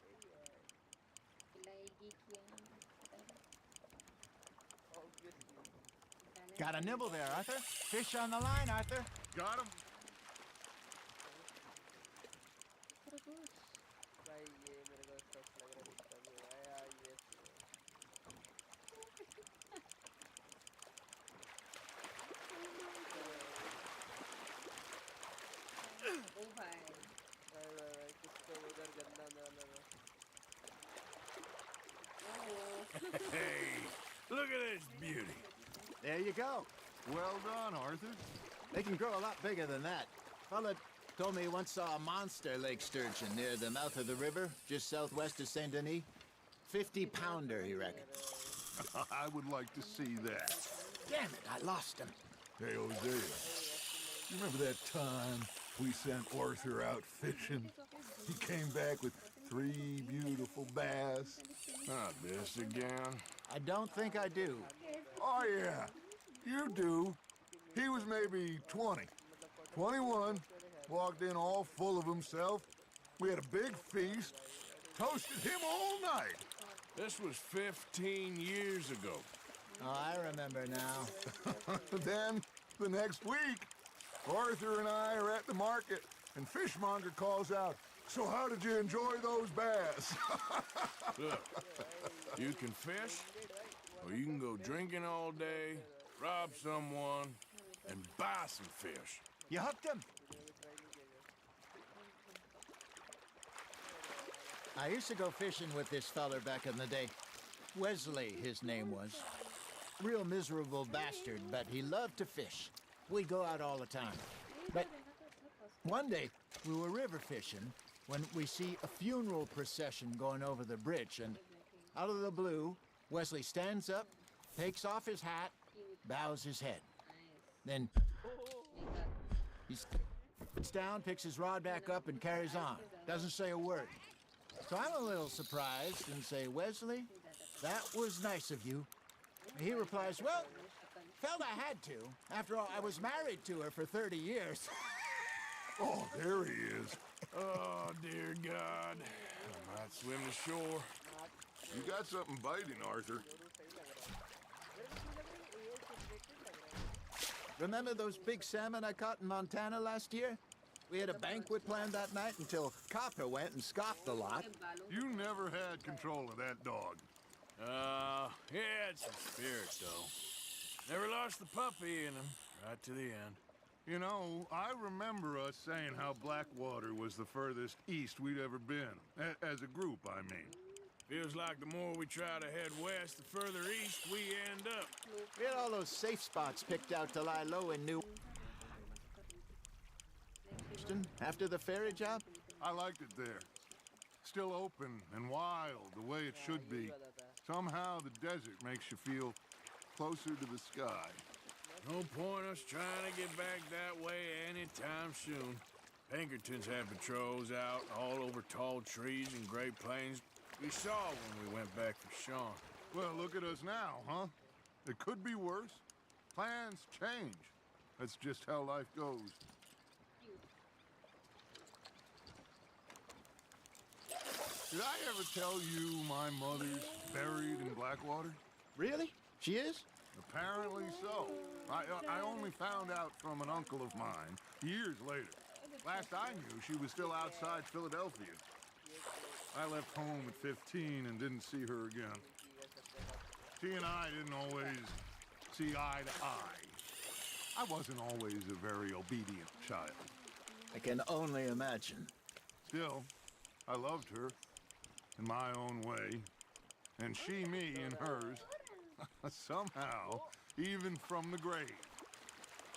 Got a nibble there, Arthur. Fish on the line, Arthur. Got him. भाई ये मेरे को stuff लग रहा है disturb हो रहा है यार ये ओ भाई कुछ तो उधर गंदा ना लगा Hey, look at this beauty. There you go. Well done, Arthur. They can grow a lot bigger than that. Fella told me he once saw a monster lake sturgeon near the mouth of the river, just southwest of Saint Denis. 50-pounder, he reckoned. I would like to see that. Damn it, I lost him. Hey, Hosea, you remember that time we sent Arthur out fishing? He came back with 3 beautiful bass. Not this again. I don't think I do. Oh, yeah, you do. He was maybe 20, 21, walked in all full of himself. We had a big feast, toasted him all night. This was 15 years ago. Oh, I remember now. Then, the next week, Arthur and I are at the market, and Fishmonger calls out, "So how did you enjoy those bass?" Look, you can fish, or you can go drinking all day, rob someone, and buy some fish. You hooked him. I used to go fishing with this feller back in the day. Wesley, his name was. Real miserable bastard, but he loved to fish. We'd go out all the time. But one day, we were river fishing when we see a funeral procession going over the bridge, and out of the blue, Wesley stands up, takes off his hat, bows his head. Then he sits down, picks his rod back up, and carries on. Doesn't say a word. So I'm a little surprised and say, "Wesley, that was nice of you." He replies, "Well, felt I had to. After all, I was married to her for 30 years. Oh, there he is. Oh, dear God. I might swim to shore. You got something biting, Arthur. Remember those big salmon I caught in Montana last year? We had a banquet planned that night until Copper went and scoffed a lot. You never had control of that dog. He had some spirit, though. Never lost the puppy in him, right to the end. You know, I remember us saying how Blackwater was the furthest east we'd ever been. As a group, I mean. Feels like the more we try to head west, the further east we end up. We had all those safe spots picked out to lie low in New after the ferry job. I liked it there. Still open and wild, the way it should be. Somehow the desert makes you feel closer to the sky. No point us trying to get back that way anytime soon. Pinkertons had patrols out all over tall trees and Great Plains. We saw when we went back for Sean. Well, look at us now, huh? It could be worse. Plans change. That's just how life goes. Did I ever tell you my mother's buried in Blackwater? Really? She is? Apparently so. I only found out from an uncle of mine years later. Last I knew, she was still outside Philadelphia. I left home at 15 and didn't see her again. She and I didn't always see eye to eye. I wasn't always a very obedient child. I can only imagine. Still, I loved her in my own way, and she me in hers. Somehow, even from the grave,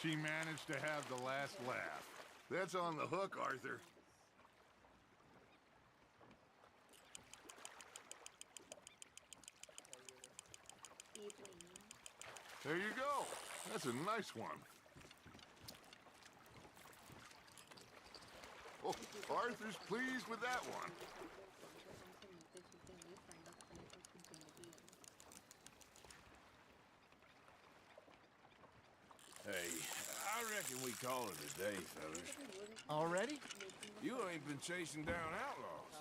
she managed to have the last laugh. That's on the hook, Arthur. There you go. That's a nice one. Oh, Arthur's pleased with that one. Hey, I reckon we call it a day, fellas. Already? You ain't been chasing down outlaws.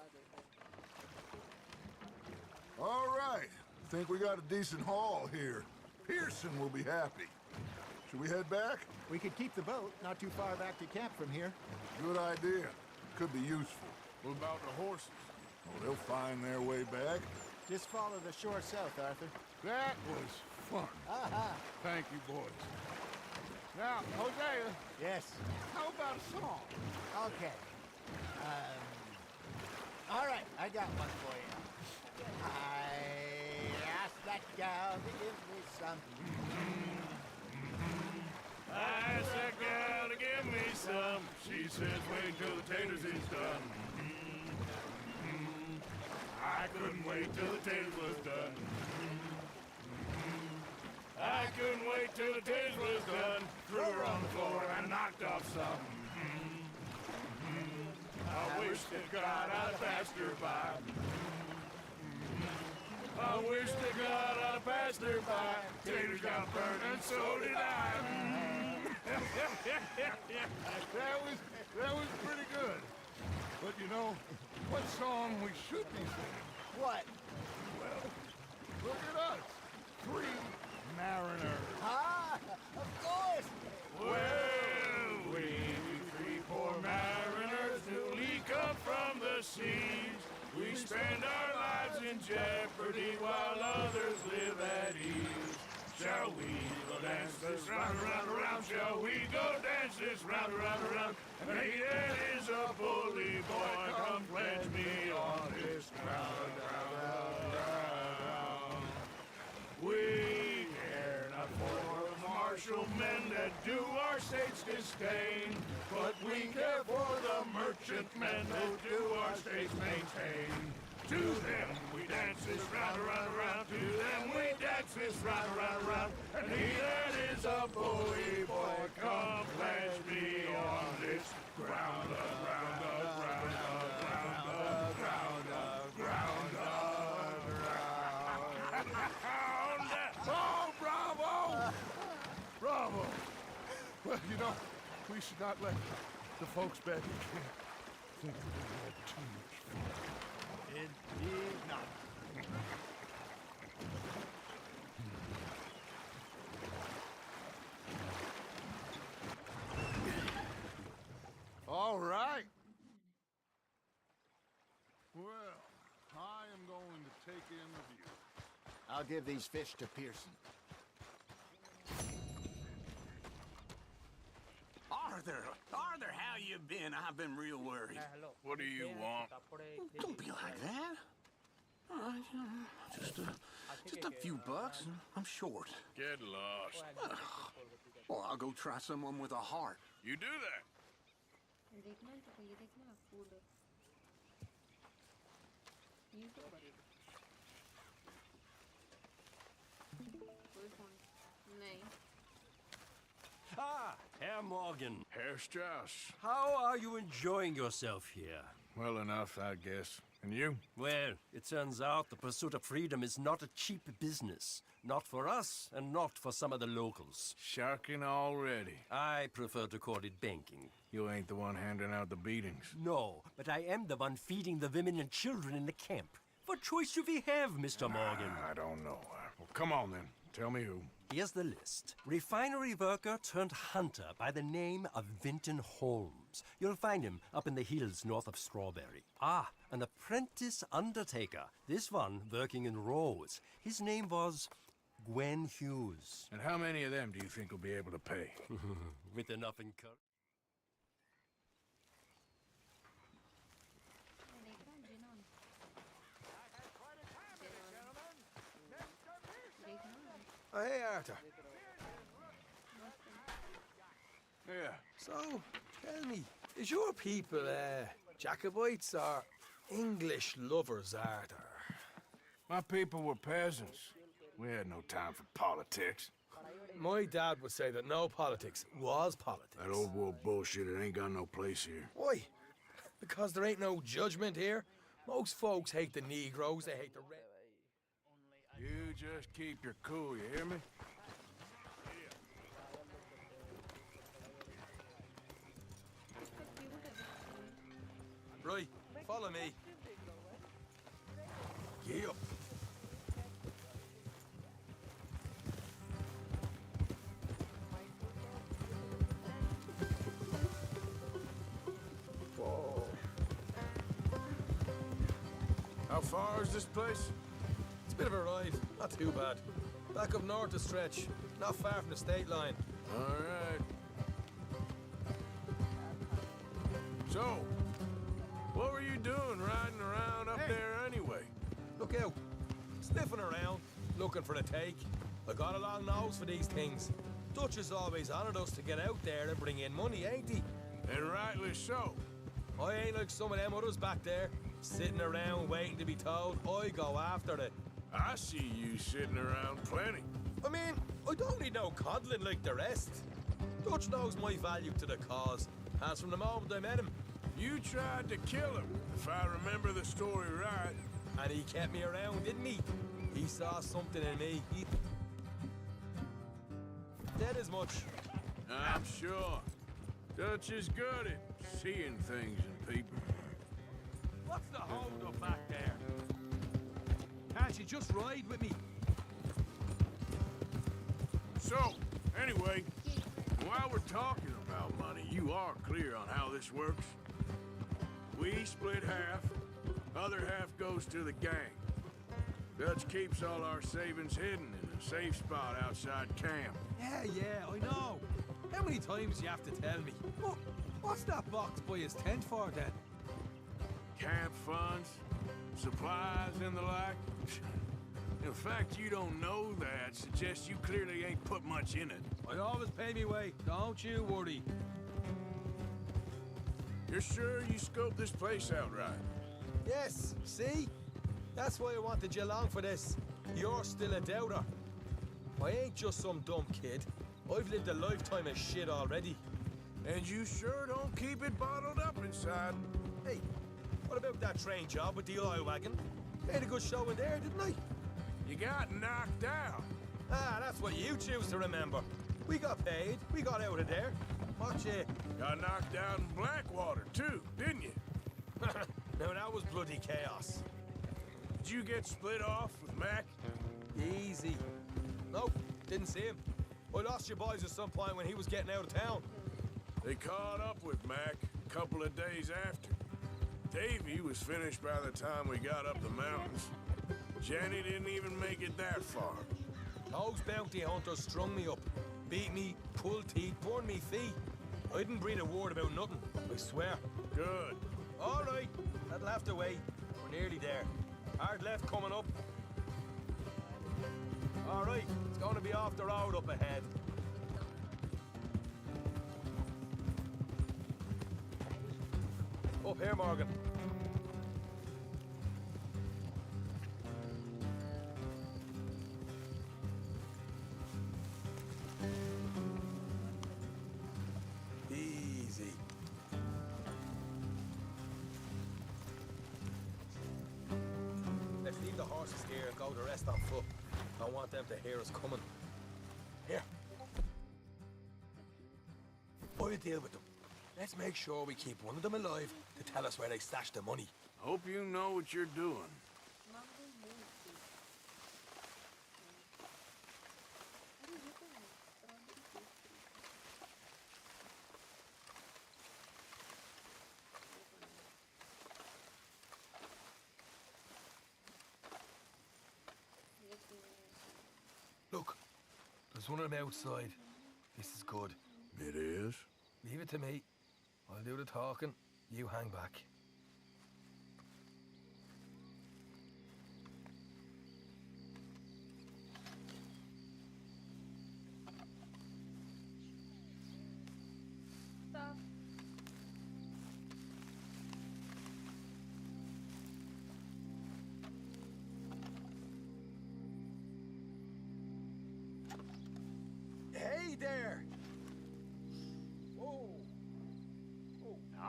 All right. I think we got a decent haul here. Pearson will be happy. Should we head back? We could keep the boat not too far back to camp from here. Good idea. Could be useful. What about the horses? Oh, they'll find their way back. Just follow the shore south, Arthur. That was fun. Aha! Thank you, boys. Now, Hosea. Yes. How about a song? Okay. All right, I got one for you. I asked that gal to give me some. I asked that gal to give me some. She says, wait till the taters is done. I couldn't wait till the taters was done. I couldn't wait till the taters was done. Threw her on the floor and knocked off some. I wish to God I'd passed her by. I wish to God I'd passed her by. Taters got burned and so did I. That was pretty good. But you know, what song we should be singing? What? Well, look at us. 3 mariners. Ah, of course. Well, we 3 poor mariners newly come from the seas. We spend our lives in jeopardy while others live at ease. Shall we go dance this round, around, around? Shall we go dance this round, around, around? And he that is a bully boy, come pledge me on this ground, ground. We care not for martial men that do our states disdain, but we care for the merchant men who do our states maintain. To them we dance this round, around, around. To them we dance this round, around, around. And he that is a bully boy, come pledge me on this ground, ground, ground, ground, ground, ground, ground. Oh, bravo! Bravo! Well, you know, we should not let the folks back in camp think that we had too much fun. Indeed not. All right. Well, I am going to take in the view. I'll give these fish to Pearson. Arthur, how you been? I've been real worried. What do you want? Don't be like that. All right, just a few bucks. I'm short. Get lost. Well, I'll go try someone with a heart. You do that. देखना है तो ये देखना food ये तो कोई phone नहीं. Ah, Herr Morgan. Herr Strauss. How are you enjoying yourself here? Well enough, I guess. And you? Well, it turns out the pursuit of freedom is not a cheap business. Not for us, and not for some of the locals. Sharking already. I prefer to call it banking. You ain't the one handing out the beatings. No, but I am the one feeding the women and children in the camp. What choice do we have, Mr. Morgan? I don't know. Well, come on then. Tell me who. Here's the list. Refinery worker turned hunter by the name of Vinton Holmes. You'll find him up in the hills north of Strawberry. Ah, an apprentice undertaker. This one working in Rose. His name was Gwen Hughes. And how many of them do you think will be able to pay? With enough encouragement. Oh, hey, Arthur. Yeah. So, tell me, is your people Jacobites or English lovers, Arthur? My people were peasants. We had no time for politics. My dad would say that no politics was politics. That old world bullshit, it ain't got no place here. Why? Because there ain't no judgment here. Most folks hate the Negroes, they hate the red. You just keep your cool, you hear me? Right, follow me. Get up. Whoa. How far is this place? It's a bit of a ride, not too bad. Back up north a stretch, not far from the state line. All right. So, what were you doing riding around up there anyway? Look out. Sniffing around, looking for a take. I got a long nose for these things. Dutch has always honoured us to get out there and bring in money, ain't he? And rightly so. I ain't like some of them others back there, sitting around waiting to be told. I go after it. I see you sitting around plenty. I mean, I don't need no coddling like the rest. Dutch knows my value to the cause, as from the moment I met him. You tried to kill him, if I remember the story right. And he kept me around, didn't he? He saw something in me. He said as much. I'm sure. Dutch is good at seeing things in people. What's the hold-up back there? Can't you just ride with me? So, anyway, while we're talking about money, you are clear on how this works? We split half, other half goes to the gang. Dutch keeps all our savings hidden in a safe spot outside camp. Yeah, I know. How many times you have to tell me? What's that box by his tent for, then? Camp funds, supplies, and the like. The fact you don't know that suggests you clearly ain't put much in it. I always pay me way, don't you worry. You're sure you scoped this place out right? Yes, see? That's why I wanted you along for this. You're still a doubter. I ain't just some dumb kid. I've lived a lifetime of shit already. And you sure don't keep it bottled up inside. Hey, what about that train job with the oil wagon? Made a good show in there, didn't I? You got knocked out. Ah, that's what you choose to remember. We got paid. We got out of there. Watch it. Got knocked out in Blackwater, too, didn't you? Now, that was bloody chaos. Did you get split off with Mac? Easy. Nope, didn't see him. I lost your boys at some point when he was getting out of town. They caught up with Mac a couple of days after. Davy was finished by the time we got up the mountains. Jenny didn't even make it that far. Those bounty hunters strung me up, beat me, pulled teeth, burned me feet. I didn't breathe a word about nothing, I swear. Good. All right, that'll have to wait. We're nearly there. Hard left coming up. All right, it's going to be off the road up ahead. Up here, Morgan. Easy. Let's leave the horses here and go the rest on foot. Don't want them to hear us coming. Here. I'll deal with them. Let's make sure we keep one of them alive to tell us where they stashed the money. Hope you know what you're doing. Look, there's one of them outside. This is good. It is? Leave it to me. I'll do the talking. You hang back. Stop.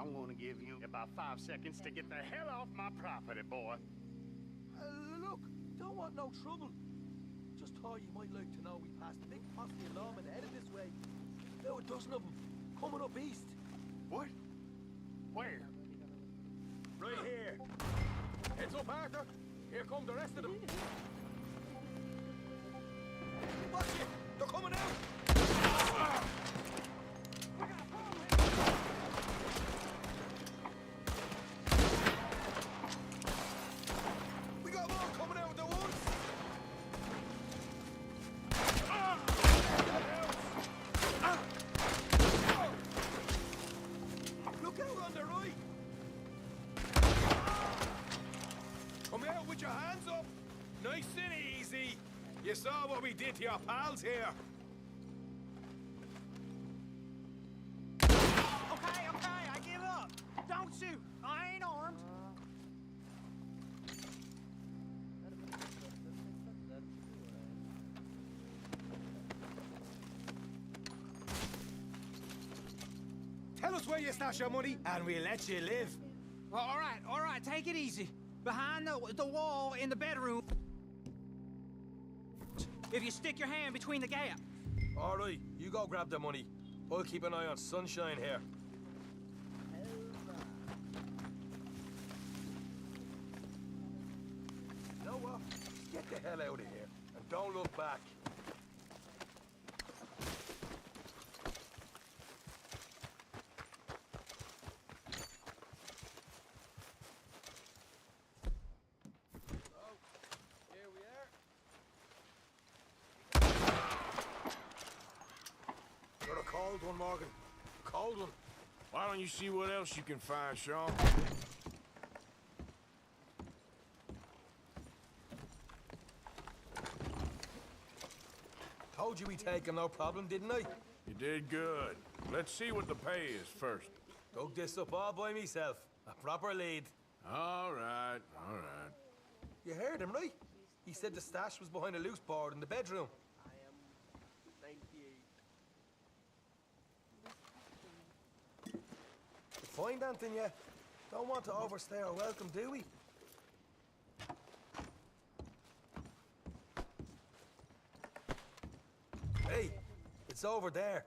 I'm gonna give you about 5 seconds to get the hell off my property, boy. Look, don't want no trouble. Just thought you might like to know we passed a big posse of lawmen headed this way. About a dozen of them, coming up east. What? Where? Right here. Heads up, Arthur. Here come the rest of them. Watch it! They're coming out! We got more coming out of the woods! Look out on the right! Come out with your hands up! Nice and easy! You saw what we did to your pals here! Okay, I give up. Don't shoot. I ain't armed. Tell us where you stash your money, and we'll let you live. All right. Take it easy. Behind the wall in the bedroom. If you stick your hand between the gap. All right, you go grab the money. I'll keep an eye on Sunshine here. You know what? Get the hell out of here, and don't look back. Here we are. You're a cold one, Morgan. Cold one. Why don't you see what else you can find, Sean? Told you we'd take him, no problem, didn't I? You did good. Let's see what the pay is first. Dug this up all by myself. A proper lead. All right. You heard him, right? He said the stash was behind a loose board in the bedroom. You find anything yet? Don't want to overstay our welcome, do we? Hey, it's over there.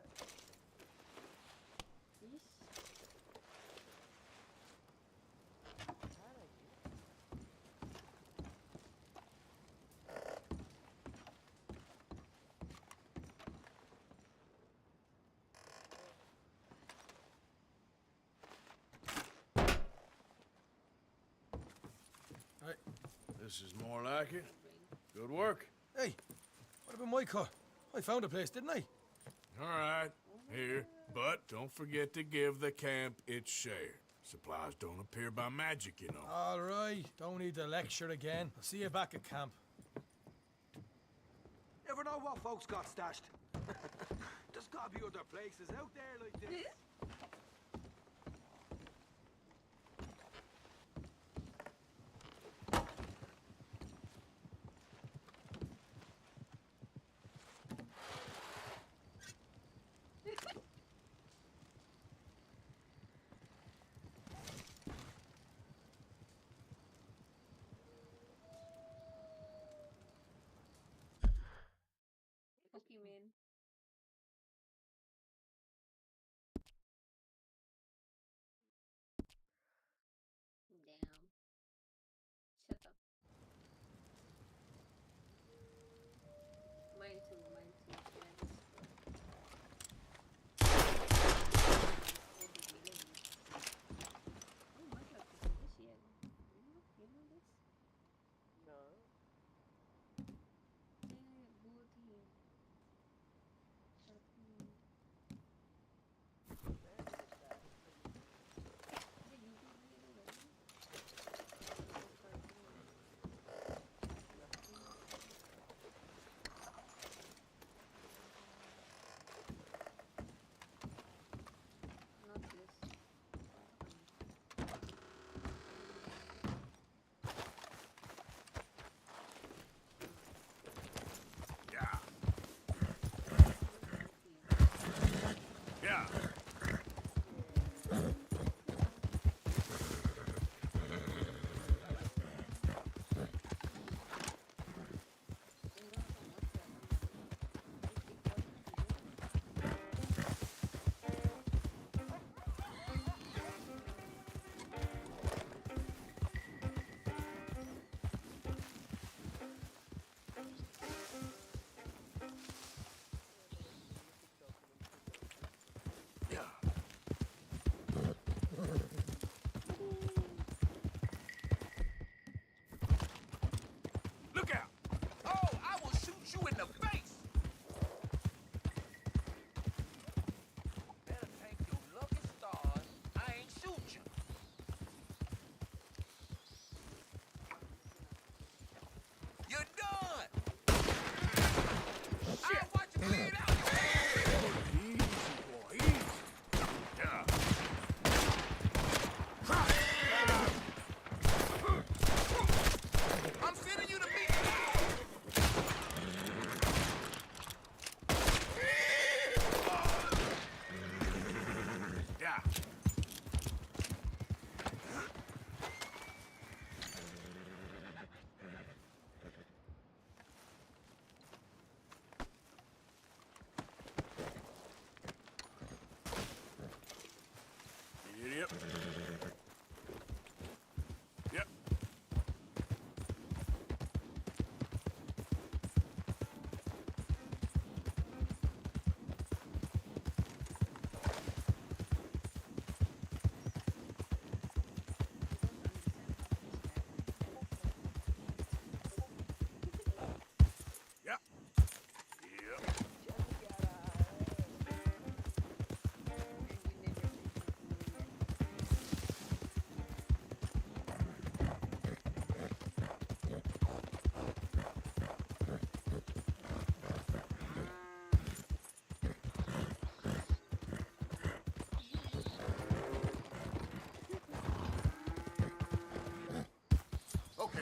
This is more like it. Good work. Hey, what about my car? I found a place, didn't I? All right, here. But don't forget to give the camp its share. Supplies don't appear by magic, you know. All right, don't need the lecture again. I'll see you back at camp. Never know what folks got stashed. There's gotta be other places out there like this. Fuck you, man.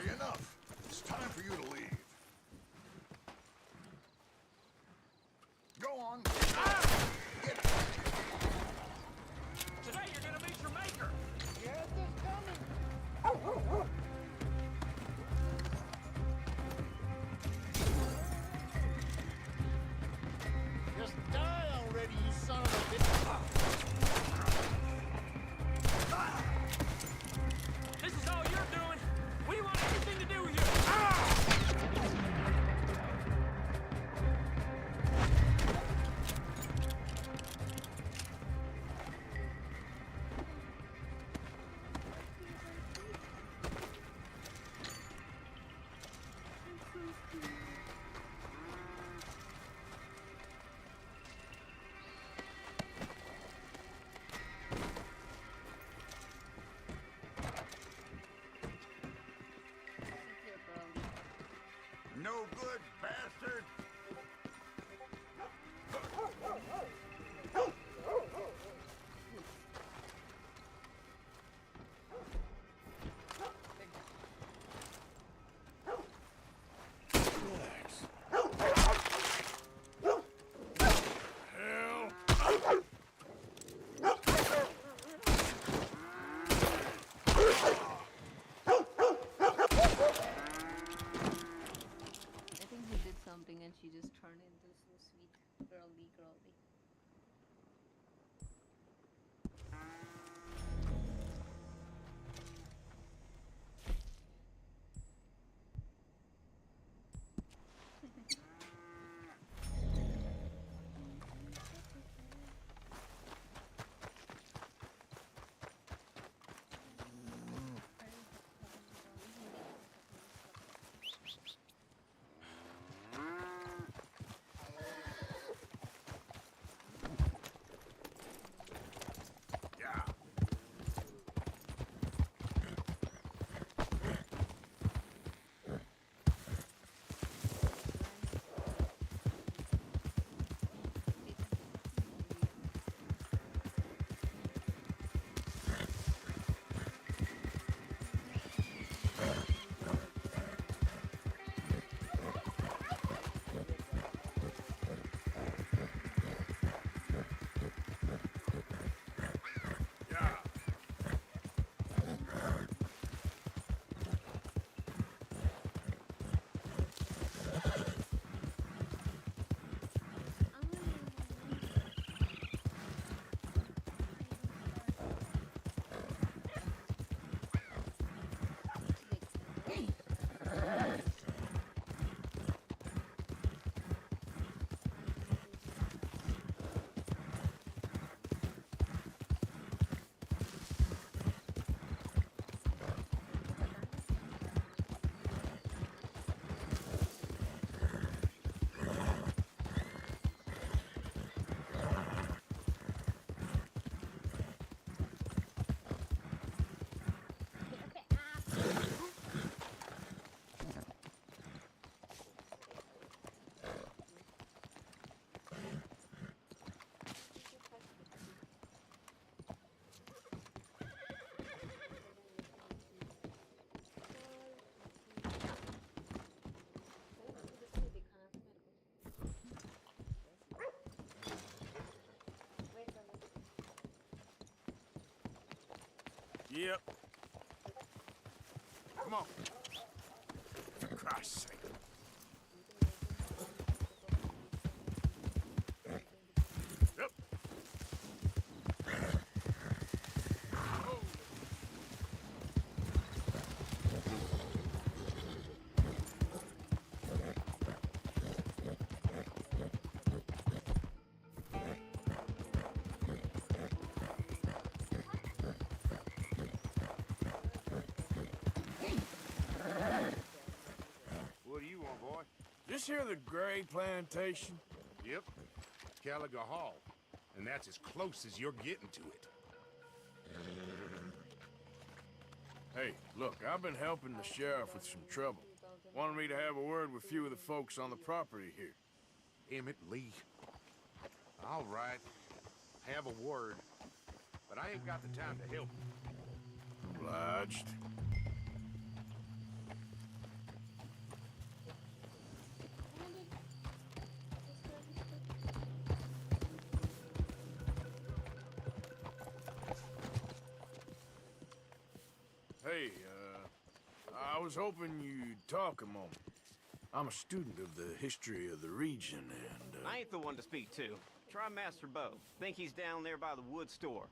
Okay, enough. It's time for you to leave. Go on. Ah! Get it. Today you're gonna meet your maker. Yes, it's coming. Just die already, you son of a bitch. This is all you're doing. We don't want anything to do with you. No good, bastard. I think he did something and she just turned into so sweet, girly. Yep. Come on. For Christ's sake. Yep. What do you want, boy? This here the Gray Plantation? Yep. Caliga Hall. And that's as close as you're getting to it. Hey, look, I've been helping the sheriff with some trouble. Wanted me to have a word with a few of the folks on the property here. Emmett Lee. All right. Have a word. But I ain't got the time to help you. Obliged. Hey, I was hoping you'd talk a moment. I'm a student of the history of the region, and, I ain't the one to speak to. Try Master Bo. Think he's down there by the wood store.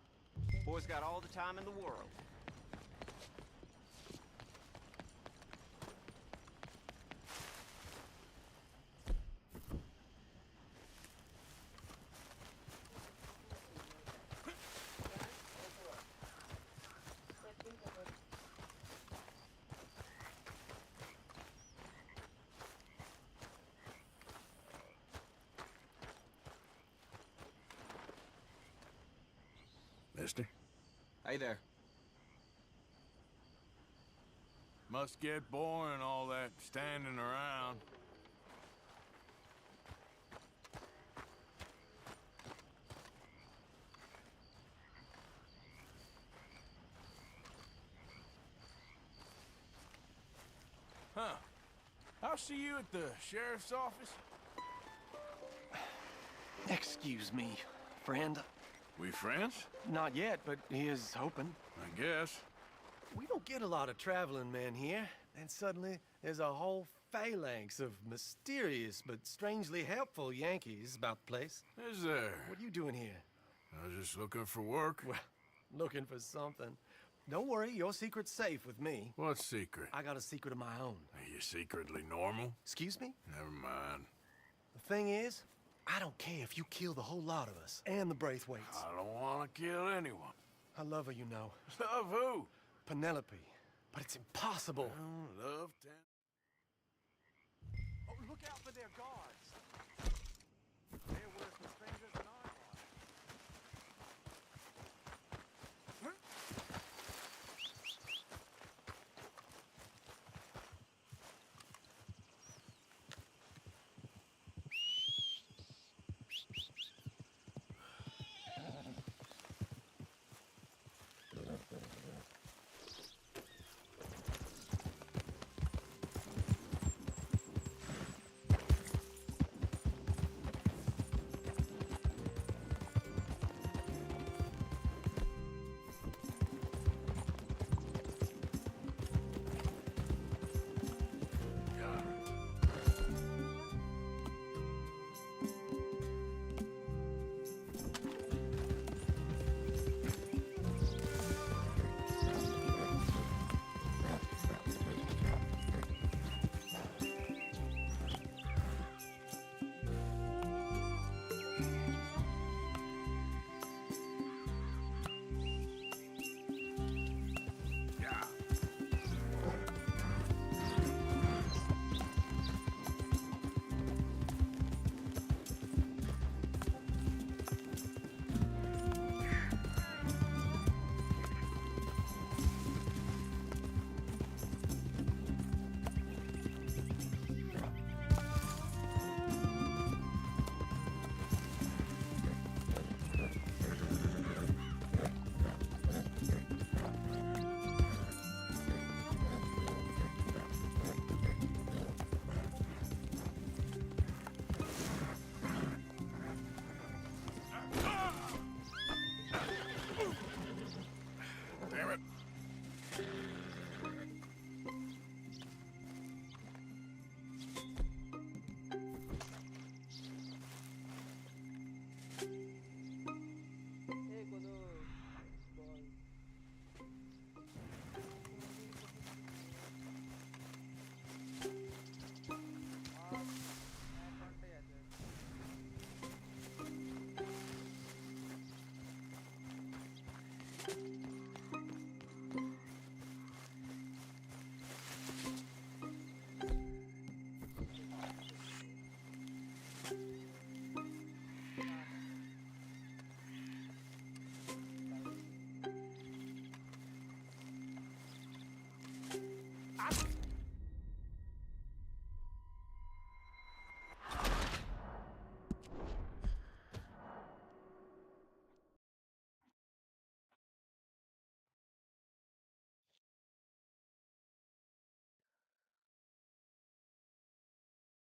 Boy's got all the time in the world. Mister? Hey there. Must get boring, all that standing around. Huh. I'll see you at the sheriff's office. Excuse me, friend. We friends? Not yet, but he is hoping. I guess. We don't get a lot of traveling men here, and suddenly there's a whole phalanx of mysterious but strangely helpful Yankees about the place. Is there? What are you doing here? I was just looking for work. Well, looking for something. Don't worry, your secret's safe with me. What secret? I got a secret of my own. Are you secretly normal? Excuse me? Never mind. The thing is, I don't care if you kill the whole lot of us and the Braithwaites. I don't want to kill anyone. I love her, you know. Love who? Penelope. But it's impossible. Love. Oh, look out for their guards.